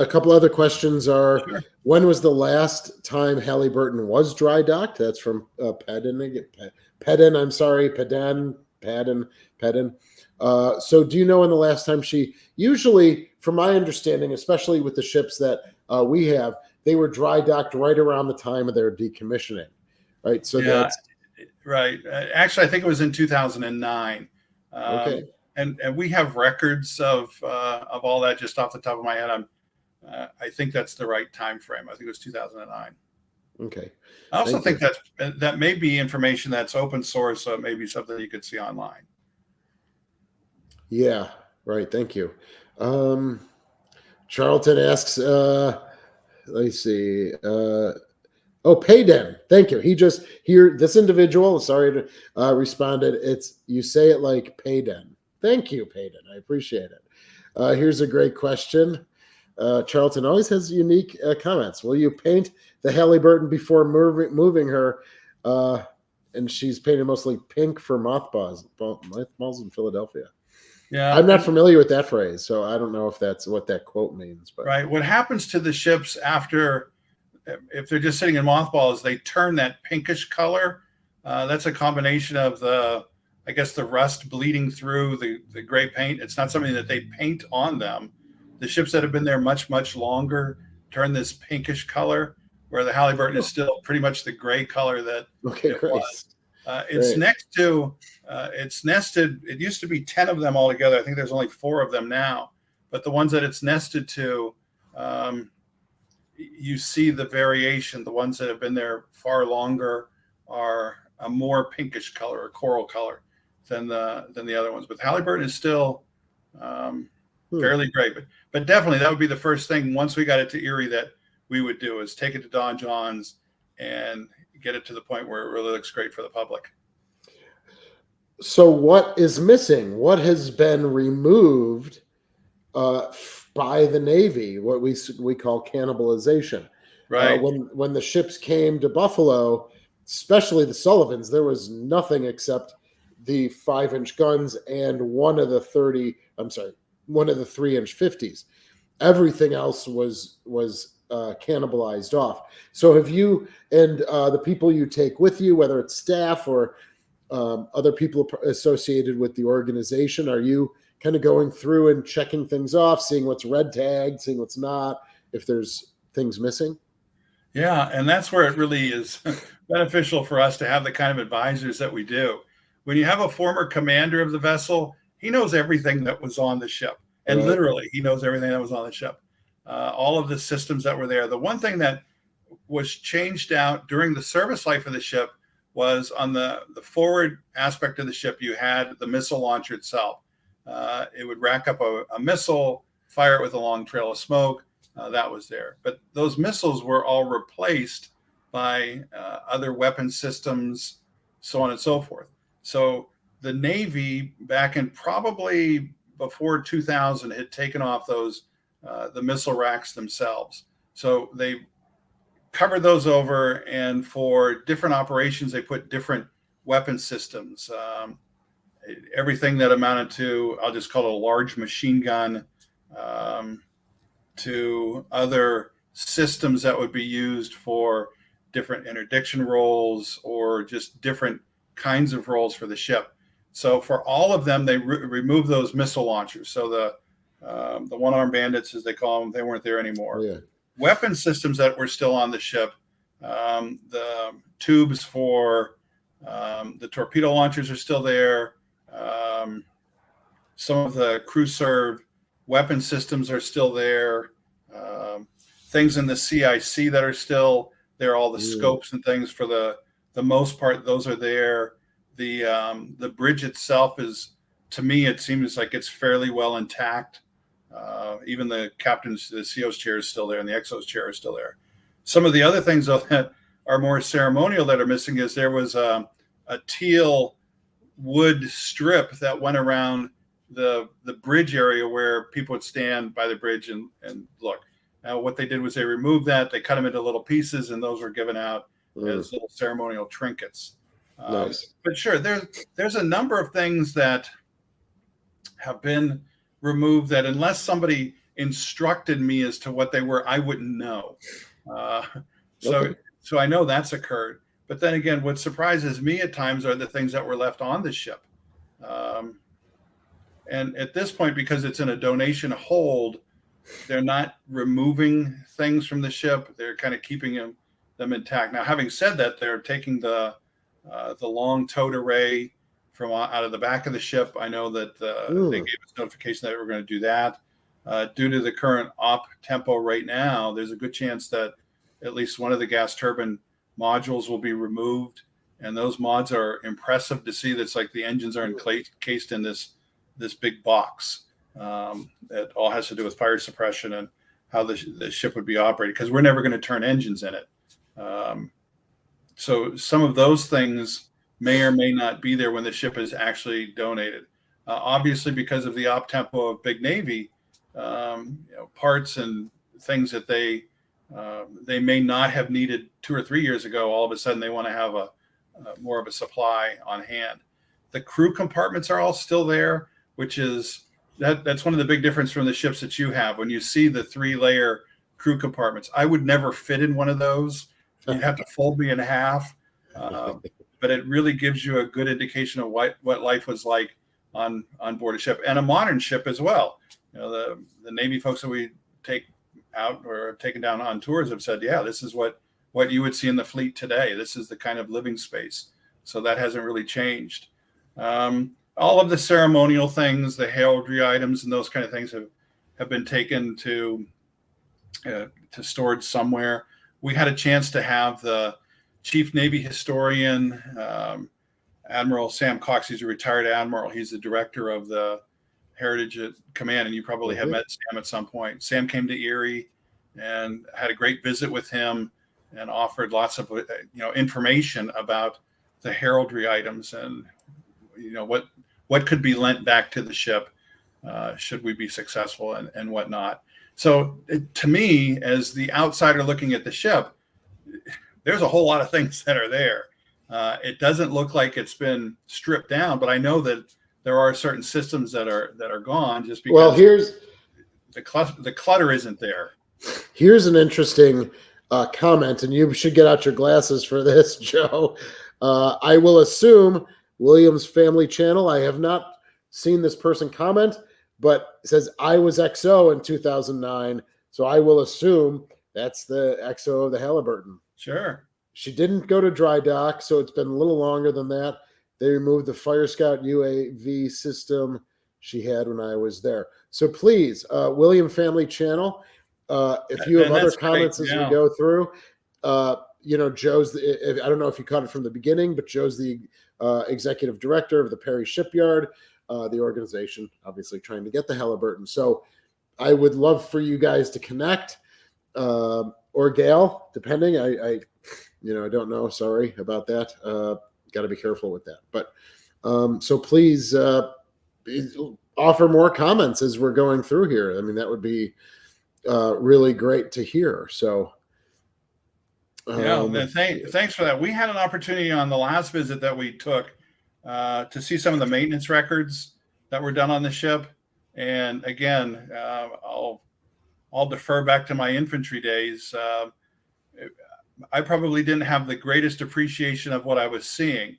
Speaker 1: couple other questions are:
Speaker 2: Sure.
Speaker 1: When was the last time Halyburton was dry docked? That's from Pedden. I'm sorry, Pedden. So do you know when the last time usually, from my understanding, especially with the ships that we have, they were dry docked right around the time of their decommissioning, right? So that's
Speaker 2: right. Actually, I think it was in 2009.
Speaker 1: Okay.
Speaker 2: And we have records of all that just off the top of my head. I think that's the right time frame. I think it was 2009.
Speaker 1: Okay.
Speaker 2: I also think that may be information that's open source, so it may be something you could see online.
Speaker 1: Yeah, right. Thank you. Charlton asks, let me see. Payden. Thank you. This individual, sorry to responded. You say it like Payden. Thank you, Payden. I appreciate it. Here's a great question. Charlton always has unique comments. Will you paint the Halyburton before moving her? And she's painted mostly pink for mothballs in Philadelphia.
Speaker 2: Yeah,
Speaker 1: I'm not familiar with that phrase, so I don't know if that's what that quote means. But
Speaker 2: right, what happens to the ships after, if they're just sitting in mothballs, they turn that pinkish color. That's a combination of the rust bleeding through the gray paint. It's not something that they paint on them. The ships that have been there much, much longer turn this pinkish color, where the Halyburton is still pretty much the gray color that it was. It's next to, it's nested. It used to be 10 of them all together. I think there's only 4 of them now. But the ones that it's nested to, you see the variation. The ones that have been there far longer are a more pinkish color, or coral color, than the other ones. But Halyburton is still fairly gray. But definitely that would be the first thing, once we got it to Erie, that we would do, is take it to Don John's and get it to the point where it really looks great for the public.
Speaker 1: So what is missing? What has been removed by the Navy? What we call cannibalization.
Speaker 2: Right.
Speaker 1: When the ships came to Buffalo, especially the Sullivans, there was nothing except the 5-inch guns and one of the 3-inch 50s. Everything else was cannibalized off. So have you and the people you take with you, whether it's staff or other people associated with the organization, are you kind of going through and checking things off, seeing what's red tagged, seeing what's not, if there's things missing?
Speaker 2: Yeah, and that's where it really is beneficial for us to have the kind of advisors that we do. When you have a former commander of the vessel, he knows everything that was on the ship. And literally, he knows everything that was on the ship. all of the systems that were there. The one thing that was changed out during the service life of the ship was on the forward aspect of the ship, you had the missile launcher itself. It would rack up a missile, fire it with a long trail of smoke. That was there. But those missiles were all replaced by other weapon systems, so on and so forth. So the Navy, back in probably before 2000, had taken off those the missile racks themselves. So they covered those over, and for different operations, they put different weapon systems. Everything that amounted to, I'll just call it a large machine gun, to other systems that would be used for different interdiction roles or just different kinds of roles for the ship. So for all of them, they removed those missile launchers. So the one-armed bandits, as they call them, they weren't there anymore.
Speaker 1: Yeah.
Speaker 2: Weapon systems that were still on the ship, the tubes for the torpedo launchers are still there. Some of the crew serve weapon systems are still there. Things in the CIC that are still there, all the scopes and things for the most part, those are there. The bridge itself is, to me, it seems like it's fairly well intact. Even the captain's, the CO's chair is still there, and the XO's chair is still there. Some of the other things, though, that are more ceremonial that are missing is there was a teal wood strip that went around the bridge area where people would stand by the bridge and look. Now, what they did was they removed that, they cut them into little pieces, and those were given out as little ceremonial trinkets.
Speaker 1: Nice.
Speaker 2: But sure, there's a number of things that have been removed that, unless somebody instructed me as to what they were, I wouldn't know. So I know that's occurred. But then again, what surprises me at times are the things that were left on the ship. And at this point, because it's in a donation hold, they're not removing things from the ship. They're kind of keeping them intact. Now, having said that, they're taking the long towed array from out of the back of the ship. I know that they gave us notification that we were going to do that. Due to the current op tempo right now, there's a good chance that at least one of the gas turbine modules will be removed. And those mods are impressive to see. That's like the engines are encased in this big box. That all has to do with fire suppression and how the ship would be operated, because we're never going to turn engines in it. So some of those things may or may not be there when the ship is actually donated. Obviously, because of the op tempo of Big Navy, parts and things that they may not have needed 2 or 3 years ago, all of a sudden they want to have a more of a supply on hand. The crew compartments are all still there, which is that's one of the big difference from the ships that you have. When you see the 3-layer crew compartments, I would never fit in one of those. You'd have to fold me in half. But it really gives you a good indication of what life was like on board a ship, and a modern ship as well. The Navy folks that we take out or have taken down on tours have said, yeah, this is what you would see in the fleet today. This is the kind of living space. So that hasn't really changed. All of the ceremonial things, the heraldry items and those kind of things have been taken to storage somewhere. We had a chance to have the Chief Navy Historian, Admiral Sam Cox. He's a retired admiral. He's the director of the Heritage Command, and you probably have met Sam at some point. Sam came to Erie and had a great visit with him and offered lots of information about the heraldry items and what could be lent back to the ship should we be successful and whatnot. So to me, as the outsider looking at the ship, there's a whole lot of things that are there. It doesn't look like it's been stripped down, but I know that there are certain systems that are gone just because
Speaker 1: here's
Speaker 2: the clutter isn't there.
Speaker 1: Here's an interesting comment, and you should get out your glasses for this, Joe. I will assume William's family channel. I have not seen this person comment, but it says I was XO in 2009, so I will assume that's the XO of the Halyburton.
Speaker 2: Sure.
Speaker 1: She didn't go to dry dock, so it's been a little longer than that. They removed the Fire Scout UAV system she had when I was there. So please, William Family Channel, If you have
Speaker 2: And
Speaker 1: other
Speaker 2: that's great.
Speaker 1: comments as we
Speaker 2: Yeah.
Speaker 1: go through, Joe's, I don't know if you caught it from the beginning, but Joe's the executive director of the Perry Shipyard, the organization, obviously trying to get the Halyburton. So I would love for you guys to connect, or Gail, depending. I don't know. Sorry about that. Got to be careful with that. But so please offer more comments as we're going through here. I mean, that would be really great to hear. So
Speaker 2: thanks for that. We had an opportunity on the last visit that we took to see some of the maintenance records that were done on the ship. And again, I'll defer back to my infantry days. I probably didn't have the greatest appreciation of what I was seeing,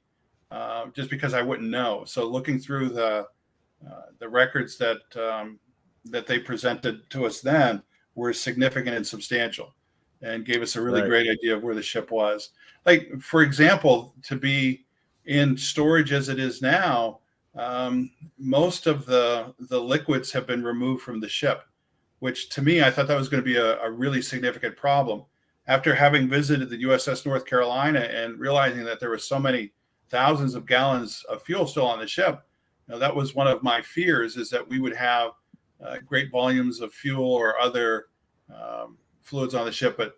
Speaker 2: just because I wouldn't know. So looking through the records that they presented to us then were significant and substantial, and gave us a really great idea of where the ship was. Like, for example, to be in storage as it is now, most of the liquids have been removed from the ship, which to me, I thought that was going to be a really significant problem. After having visited the USS North Carolina and realizing that there were so many thousands of gallons of fuel still on the ship, that was one of my fears, is that we would have great volumes of fuel or other fluids on the ship, but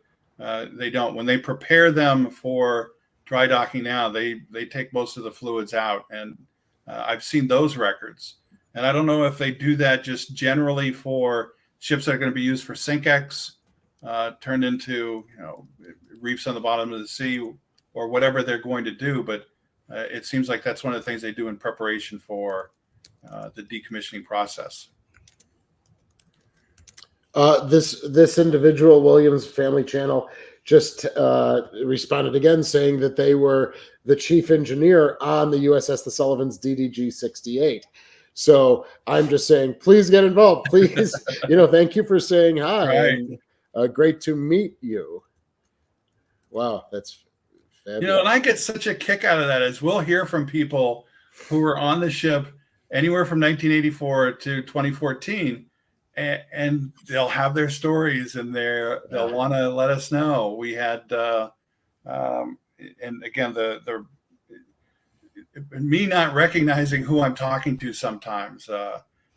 Speaker 2: they don't. When they prepare them for dry docking now, they take most of the fluids out, and I've seen those records. And I don't know if they do that just generally for ships that are going to be used for SINKEX, turned into reefs on the bottom of the sea, or whatever they're going to do, but it seems like that's one of the things they do in preparation for the decommissioning process.
Speaker 1: This individual, Williams Family Channel, just responded again saying that they were the chief engineer on the USS the Sullivan's DDG-68. So I'm just saying, please get involved. Please, thank you for saying hi.
Speaker 2: Right.
Speaker 1: And great to meet you. Wow, that's fabulous.
Speaker 2: And I get such a kick out of that, as we'll hear from people who were on the ship anywhere from 1984 to 2014, and they'll have their stories, and they'll want to let us know. We had, and again, the me not recognizing who I'm talking to sometimes,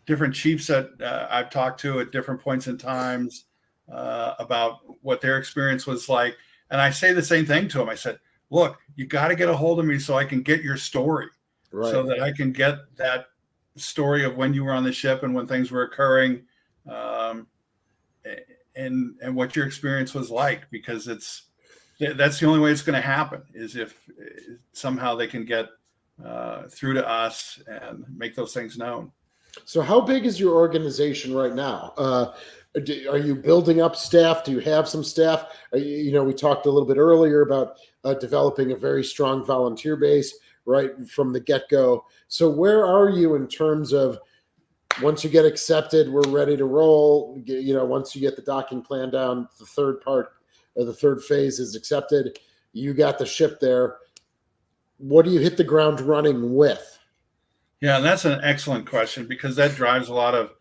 Speaker 2: different chiefs that I've talked to at different points in times about what their experience was like. And I say the same thing to them. I said, look, you got to get a hold of me so I can get your story, so that I can get that story of when you were on the ship and when things were occurring, and what your experience was like, because that's the only way it's going to happen, is if somehow they can get through to us and make those things known.
Speaker 1: So how big is your organization right now? Are you building up staff? Do you have some staff? We talked a little bit earlier about developing a very strong volunteer base right from the get-go. So where are you in terms of, once you get accepted, we're ready to roll? Once you get the docking plan down, the third part or the third phase is accepted, you got the ship there. What do you hit the ground running with?
Speaker 2: Yeah, that's an excellent question, because that drives a lot of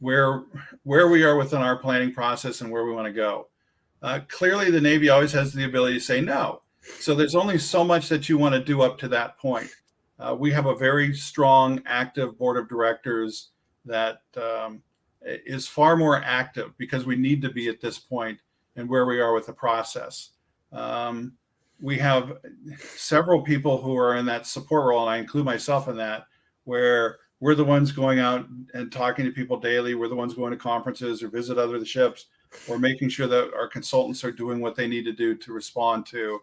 Speaker 2: where we are within our planning process and where we want to go. Clearly, the Navy always has the ability to say no. So there's only so much that you want to do up to that point. We have a very strong, active board of directors that is far more active, because we need to be at this point and where we are with the process. We have several people who are in that support role, and I include myself in that, where we're the ones going out and talking to people daily. We're the ones going to conferences or visit other ships, or making sure that our consultants are doing what they need to do to respond to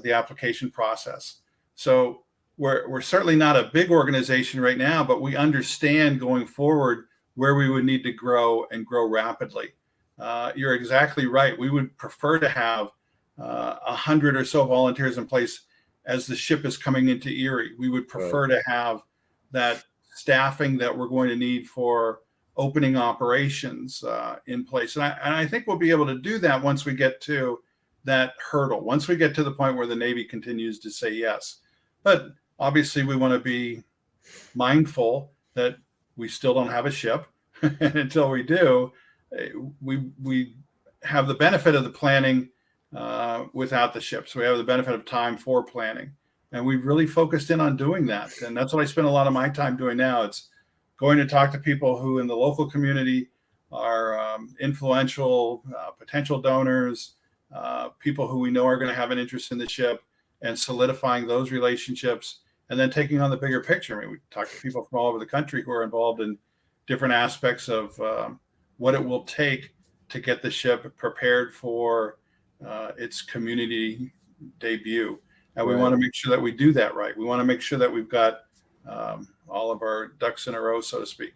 Speaker 2: the application process. So we're certainly not a big organization right now, but we understand going forward where we would need to grow, and grow rapidly. You're exactly right. We would prefer to have 100 or so volunteers in place as the ship is coming into Erie. We would prefer to have that staffing that we're going to need for opening operations in place. And I think we'll be able to do that once we get to that hurdle, once we get to the point where the Navy continues to say yes. But obviously we want to be mindful that we still don't have a ship. And until we do, we have the benefit of the planning without the ship. So we have the benefit of time for planning. And we've really focused in on doing that. And that's what I spend a lot of my time doing now. It's going to talk to people who in the local community are influential, potential donors, people who we know are going to have an interest in the ship, and solidifying those relationships, and then taking on the bigger picture. I mean, we talk to people from all over the country who are involved in different aspects of what it will take to get the ship prepared for its community debut. And we want to make sure that we do that right. We want to make sure that we've got all of our ducks in a row, so to speak.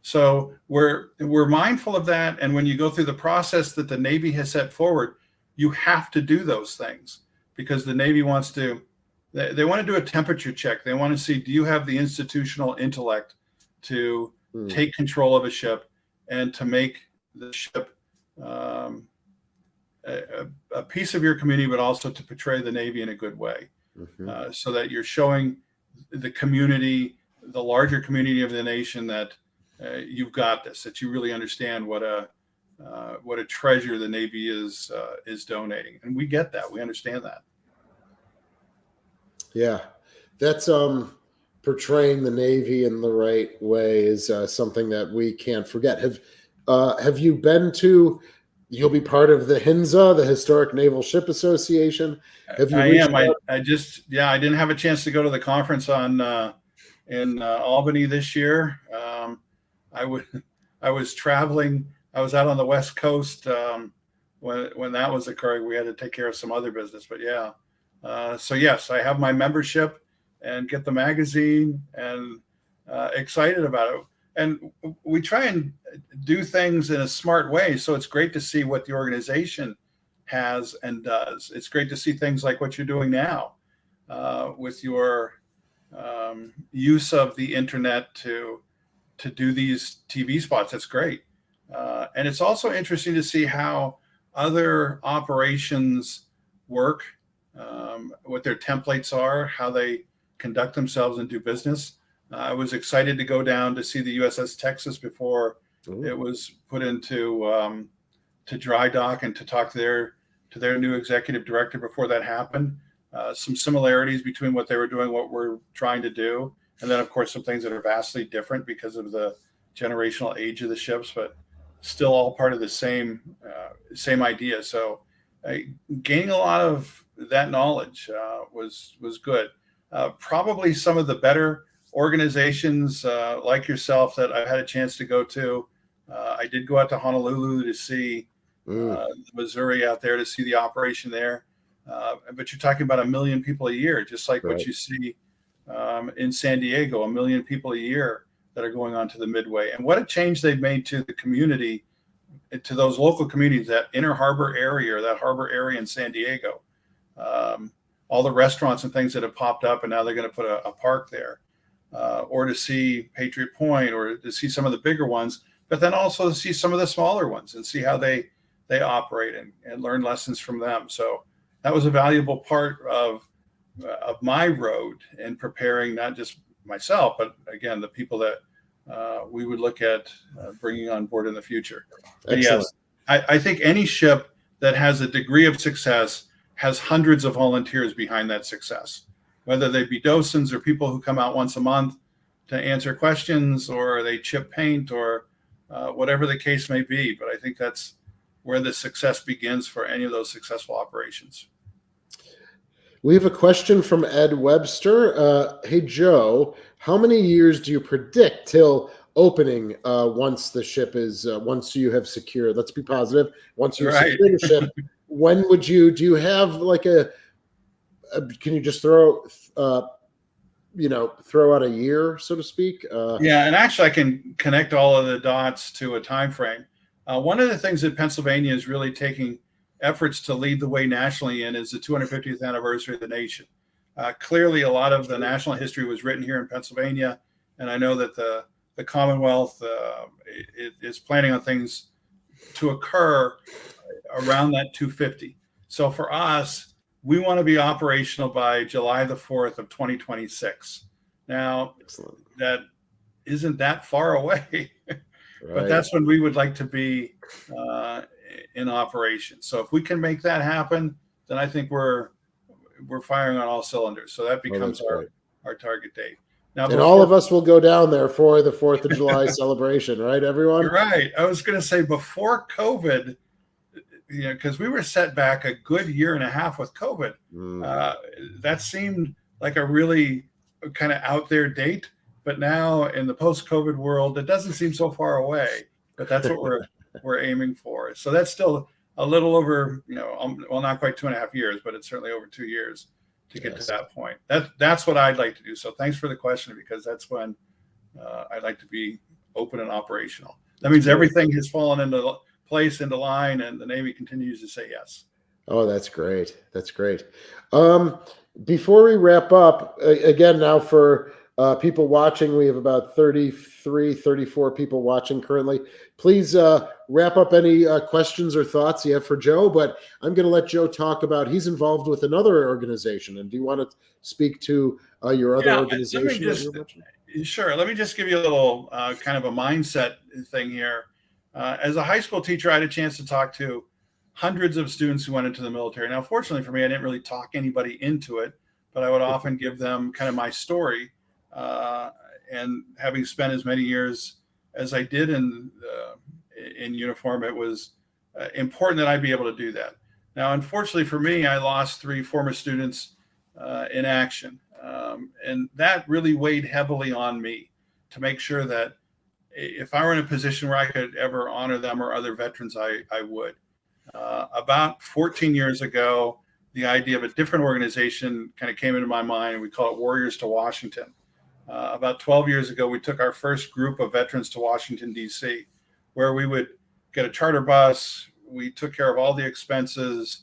Speaker 2: So we're mindful of that. And when you go through the process that the Navy has set forward, you have to do those things, because the Navy wants to, they want to do a temperature check. They want to see, do you have the institutional intellect to take control of a ship and to make the ship a piece of your community, but also to portray the Navy in a good way, so that you're showing the community, the larger community of the nation, that you've got this, that you really understand what a treasure the Navy is donating. And we get that. We understand that.
Speaker 1: Yeah, that's portraying the Navy in the right way is something that we can't forget. Have you been to? You'll be part of the HNSA, the Historic Naval Ship Association. Have you?
Speaker 2: I am. I didn't have a chance to go to the conference in Albany this year. I was traveling. I was out on the West Coast when that was occurring. We had to take care of some other business, but yeah. So yes, I have my membership and get the magazine, and excited about it. And we try and do things in a smart way. So it's great to see what the organization has and does. It's great to see things like what you're doing now with your use of the internet to do these TV spots. That's great. And it's also interesting to see how other operations work, what their templates are, how they conduct themselves and do business. I was excited to go down to see the USS Texas before it was put into to dry dock, and to talk to their new executive director before that happened. Some similarities between what they were doing, what we're trying to do, and then of course some things that are vastly different because of the generational age of the ships, but still all part of the same idea. So gaining a lot of that knowledge was good. Probably some of the better organizations like yourself that I've had a chance to go to. I did go out to Honolulu to see Missouri out there, to see the operation there. But you're talking about 1 million people a year, just like what you see in San Diego, 1 million people a year that are going on to the Midway. And what a change they've made to the community, to those local communities, that inner harbor area, or that harbor area in San Diego. All the restaurants and things that have popped up, and now they're going to put a park there. Or to see Patriot Point, or to see some of the bigger ones, but then also to see some of the smaller ones and see how they operate and learn lessons from them. So that was a valuable part of my road in preparing not just myself, but again, the people that we would look at bringing on board in the future. Yes, I think any ship that has a degree of success has hundreds of volunteers behind that success, whether they be docents or people who come out once a month to answer questions, or they chip paint, or whatever the case may be. But I think that's where the success begins for any of those successful operations.
Speaker 1: We have a question from Ed Webster. Hey, Joe, how many years do you predict till opening once the ship is, once you have secured, let's be positive, once you secure the ship, when would you, do you have like can you just throw out a year, so to speak?
Speaker 2: Yeah, and actually I can connect all of the dots to a time frame. One of the things that Pennsylvania is really taking efforts to lead the way nationally in is the 250th anniversary of the nation. Clearly, a lot of the national history was written here in Pennsylvania, and I know that the Commonwealth is planning on things to occur around that 250. So for us, we want to be operational by July the 4th of 2026. Now, that isn't that far away, but that's when we would like to be in operation. So if we can make that happen, then I think we're firing on all cylinders. So that becomes our target date. Now,
Speaker 1: and all of us will go down there for the 4th of July celebration, right, everyone?
Speaker 2: You're right. I was going to say before COVID, because we were set back a good year and a half with COVID. That seemed like a really kind of out there date. But now in the post-COVID world, it doesn't seem so far away. But that's what we're aiming for. So that's still a little over, well, not quite 2.5 years, but it's certainly over 2 years to get to that point. That's what I'd like to do. So thanks for the question, because that's when I'd like to be open and operational. That means everything has fallen into place, into line, and the Navy continues to say yes.
Speaker 1: Oh, that's great. That's great. Before we wrap up, again, now for people watching, we have about 33, 34 people watching currently. Please wrap up any questions or thoughts you have for Joe, but I'm going to let Joe talk about, he's involved with another organization. And do you want to speak to your other organization?
Speaker 2: Sure. Let me just give you a little kind of a mindset thing here. As a high school teacher, I had a chance to talk to hundreds of students who went into the military. Now, fortunately for me, I didn't really talk anybody into it, but I would often give them kind of my story. And having spent as many years as I did in uniform, it was important that I be able to do that. Now, unfortunately for me, I lost 3 former students in action. And that really weighed heavily on me to make sure that if I were in a position where I could ever honor them or other veterans, I would. About 14 years ago, the idea of a different organization kind of came into my mind, and we call it Warriors to Washington. About 12 years ago, we took our first group of veterans to Washington, D.C., where we would get a charter bus. We took care of all the expenses,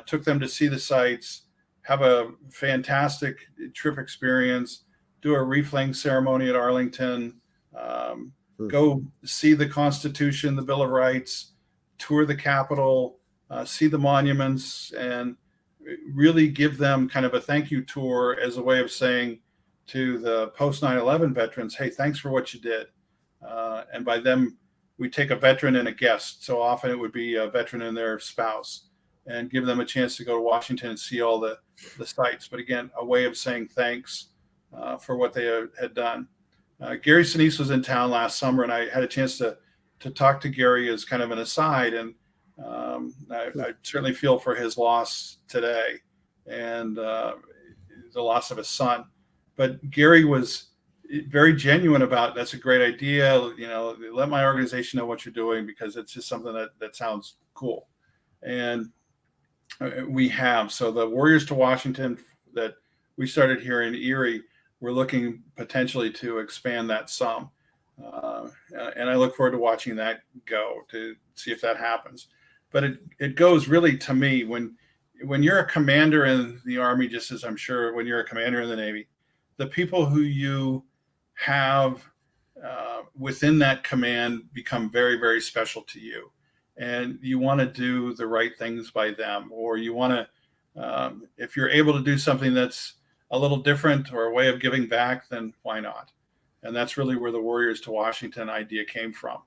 Speaker 2: took them to see the sites, have a fantastic trip experience, do a reflaying ceremony at Arlington, go see the Constitution, the Bill of Rights, tour the Capitol, see the monuments, and really give them kind of a thank you tour as a way of saying to the post 9/11 veterans, hey, thanks for what you did. And by them, we take a veteran and a guest. So often it would be a veteran and their spouse, and give them a chance to go to Washington and see all the sites. But again, a way of saying thanks for what they had done. Gary Sinise was in town last summer, and I had a chance to talk to Gary as kind of an aside. And I certainly feel for his loss today and the loss of his son. But Gary was very genuine about, that's a great idea. Let my organization know what you're doing, because it's just something that sounds cool. And we have. So the Warriors to Washington that we started here in Erie, we're looking potentially to expand that some. And I look forward to watching that go, to see if that happens. But it goes really, to me, when you're a commander in the Army, just as I'm sure when you're a commander in the Navy, the people who you have within that command become very, very special to you. And you want to do the right things by them, or you want to, if you're able to do something that's a little different or a way of giving back, then why not? And that's really where the Warriors to Washington idea came from.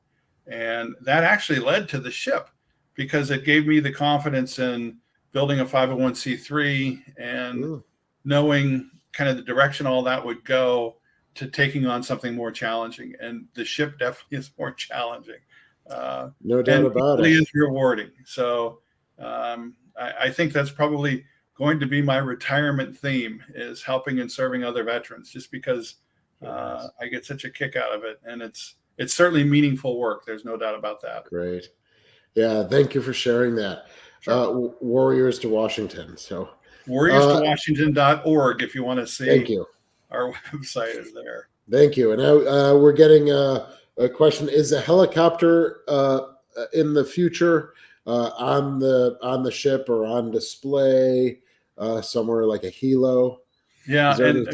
Speaker 2: And that actually led to the ship, because it gave me the confidence in building a 501c3 and knowing kind of the direction all that would go to taking on something more challenging. And the ship definitely is more challenging.
Speaker 1: No doubt about it.
Speaker 2: It is rewarding. So I think that's probably going to be my retirement theme, is helping and serving other veterans, just because I get such a kick out of it. And it's certainly meaningful work. There's no doubt about that.
Speaker 1: Great. Yeah. Thank you for sharing that. Sure. Warriors to Washington. So warriorstowashington.org, if you want to see. Thank you.
Speaker 2: Our website is there.
Speaker 1: Thank you. And now we're getting a question. Is a helicopter in the future on the ship or on display somewhere like a helo?
Speaker 2: Yeah, and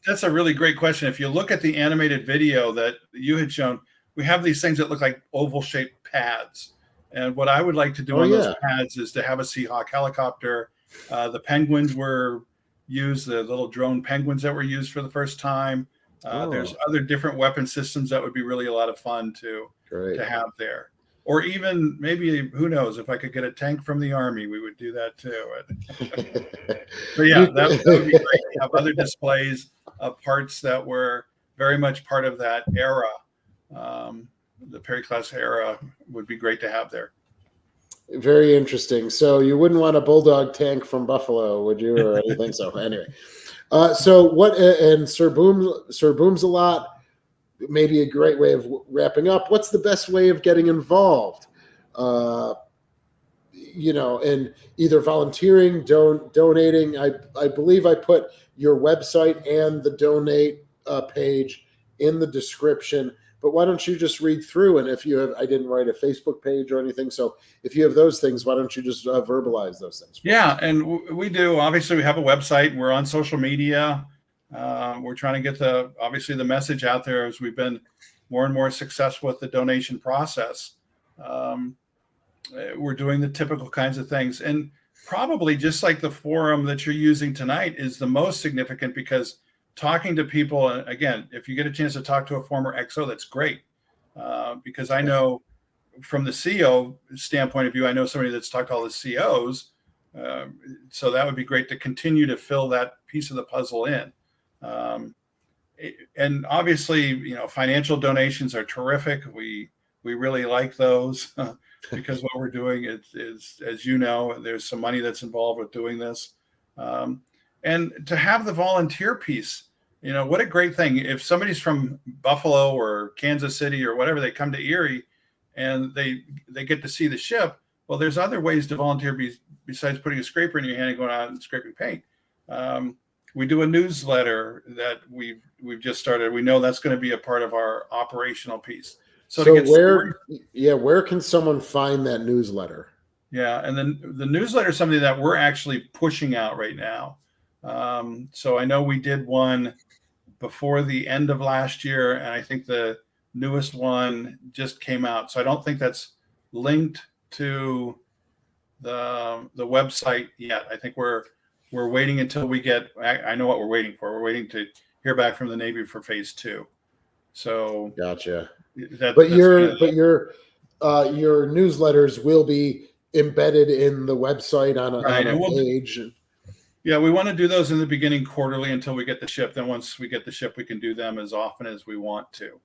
Speaker 2: that's a really great question. If you look at the animated video that you had shown, we have these things that look like oval-shaped pads. And what I would like to do on those pads is to have a Seahawk helicopter. The penguins were used, the little drone penguins that were used for the first time. There's other different weapon systems that would be really a lot of fun to have there. or even maybe, who knows, if I could get a tank from the Army, we would do that too. But yeah, that would be great to have other displays of parts that were very much part of that era. The Perry class era would be great to have there.
Speaker 1: Very interesting. So you wouldn't want a Bulldog tank from Buffalo, would you, or anything? So anyway, so what? And Sir Booms a lot. Maybe a great way of wrapping up. What's the best way of getting involved? And either volunteering, donating. I believe I put your website and the donate page in the description. But why don't you just read through? And if you have, I didn't write a Facebook page or anything. So if you have those things, why don't you just verbalize those things?
Speaker 2: Yeah, and we do. Obviously, we have a website. We're on social media. We're trying to get the message out there as we've been more and more successful with the donation process. We're doing the typical kinds of things. And probably just like the forum that you're using tonight is the most significant, because talking to people, again, if you get a chance to talk to a former XO, that's great. Because I know from the CO standpoint of view, I know somebody that's talked to all the COs. So that would be great to continue to fill that piece of the puzzle in. And obviously, financial donations are terrific. We really like those because what we're doing is, as you know, there's some money that's involved with doing this. And to have the volunteer piece, what a great thing. If somebody's from Buffalo or Kansas City or whatever, they come to Erie and they get to see the ship. Well, there's other ways to volunteer besides putting a scraper in your hand and going out and scraping paint. We do a newsletter that we've just started. We know that's going to be a part of our operational piece.
Speaker 1: So where can someone find that newsletter?
Speaker 2: Yeah, and then the newsletter is something that we're actually pushing out right now. So I know we did one before the end of last year, and I think the newest one just came out. So I don't think that's linked to the website yet. I think we're waiting until we get. I know what we're waiting for. We're waiting to hear back from the Navy for phase 2. So
Speaker 1: gotcha. But your newsletters will be embedded in the website on a page.
Speaker 2: Yeah, we want to do those in the beginning quarterly until we get the ship. Then once we get the ship, we can do them as often as we want to.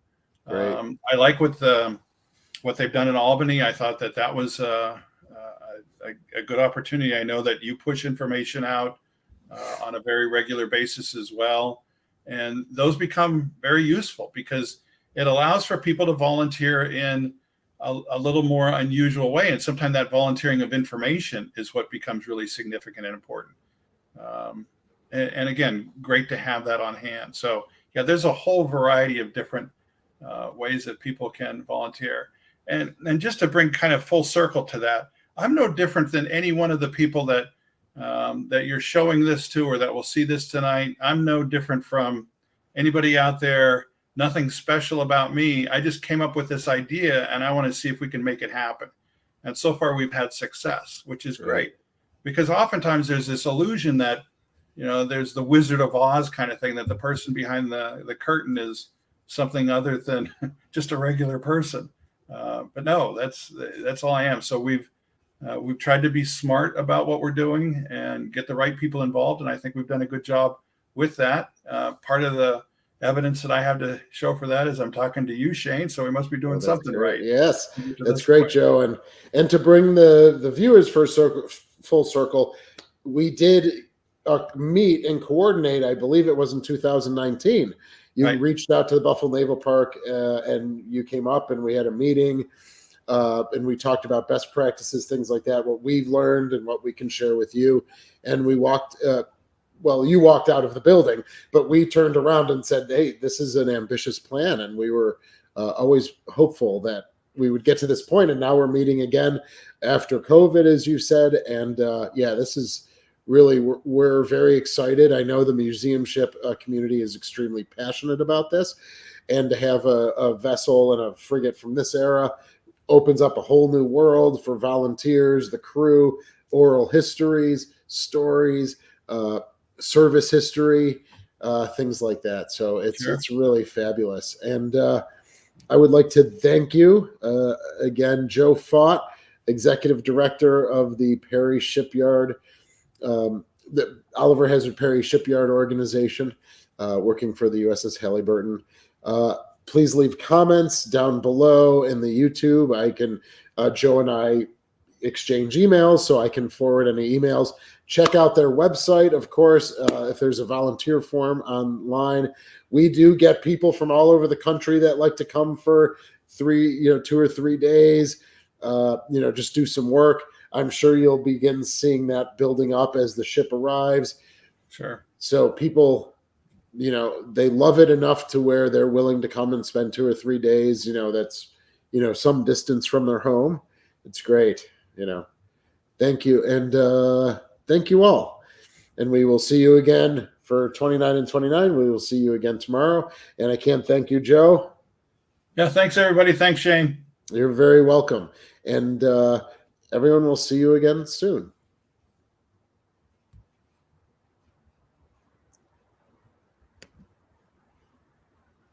Speaker 2: Right. I like what they've done in Albany. I thought that was a good opportunity. I know that you push information out on a very regular basis as well. And those become very useful because it allows for people to volunteer in a little more unusual way. And sometimes that volunteering of information is what becomes really significant and important. And again, great to have that on hand. So yeah, there's a whole variety of different ways that people can volunteer. And just to bring kind of full circle to that, I'm no different than any one of the people that you're showing this to or that will see this tonight. I'm no different from anybody out there. Nothing special about me. I just came up with this idea and I want to see if we can make it happen. And so far we've had success, which is great. Because oftentimes there's this illusion that, there's the Wizard of Oz kind of thing, that the person behind the curtain is something other than just a regular person. But no, that's all I am. So we've tried to be smart about what we're doing and get the right people involved. And I think we've done a good job with that. Part of the evidence that I have to show for that is I'm talking to you, Shane. So we must be doing something right.
Speaker 1: Yes, that's great, Joe. And to bring the viewers full circle, we did meet and coordinate. I believe it was in 2019. You reached out to the Buffalo Naval Park and you came up and we had a meeting and we talked about best practices, things like that, what we've learned and what we can share with you. And we walked, you walked out of the building, but we turned around and said, hey, this is an ambitious plan. And we were always hopeful that we would get to this point. And now we're meeting again after COVID, as you said. And this is really, we're very excited. I know the museum ship community is extremely passionate about this. And to have a vessel and a frigate from this era opens up a whole new world for volunteers, the crew, oral histories, stories, service history, things like that. So it's really fabulous. And I would like to thank you again, Joe Pfadt, Executive Director of the Perry Shipyard, the Oliver Hazard Perry Shipyard organization, working for the USS Halyburton. Please leave comments down below in the YouTube. I can, Joe and I exchange emails, so I can forward any emails. Check out their website, of course, if there's a volunteer form online. We do get people from all over the country that like to come for 2 or 3 days, just do some work. I'm sure you'll begin seeing that building up as the ship arrives.
Speaker 2: Sure.
Speaker 1: So people, they love it enough to where they're willing to come and spend 2 or 3 days, that's, some distance from their home. It's great, Thank you. And thank you all. And we will see you again for 29 and 29. We will see you again tomorrow. And I can't thank you, Joe.
Speaker 2: Yeah, thanks, everybody. Thanks, Shane.
Speaker 1: You're very welcome. And everyone will see you again soon.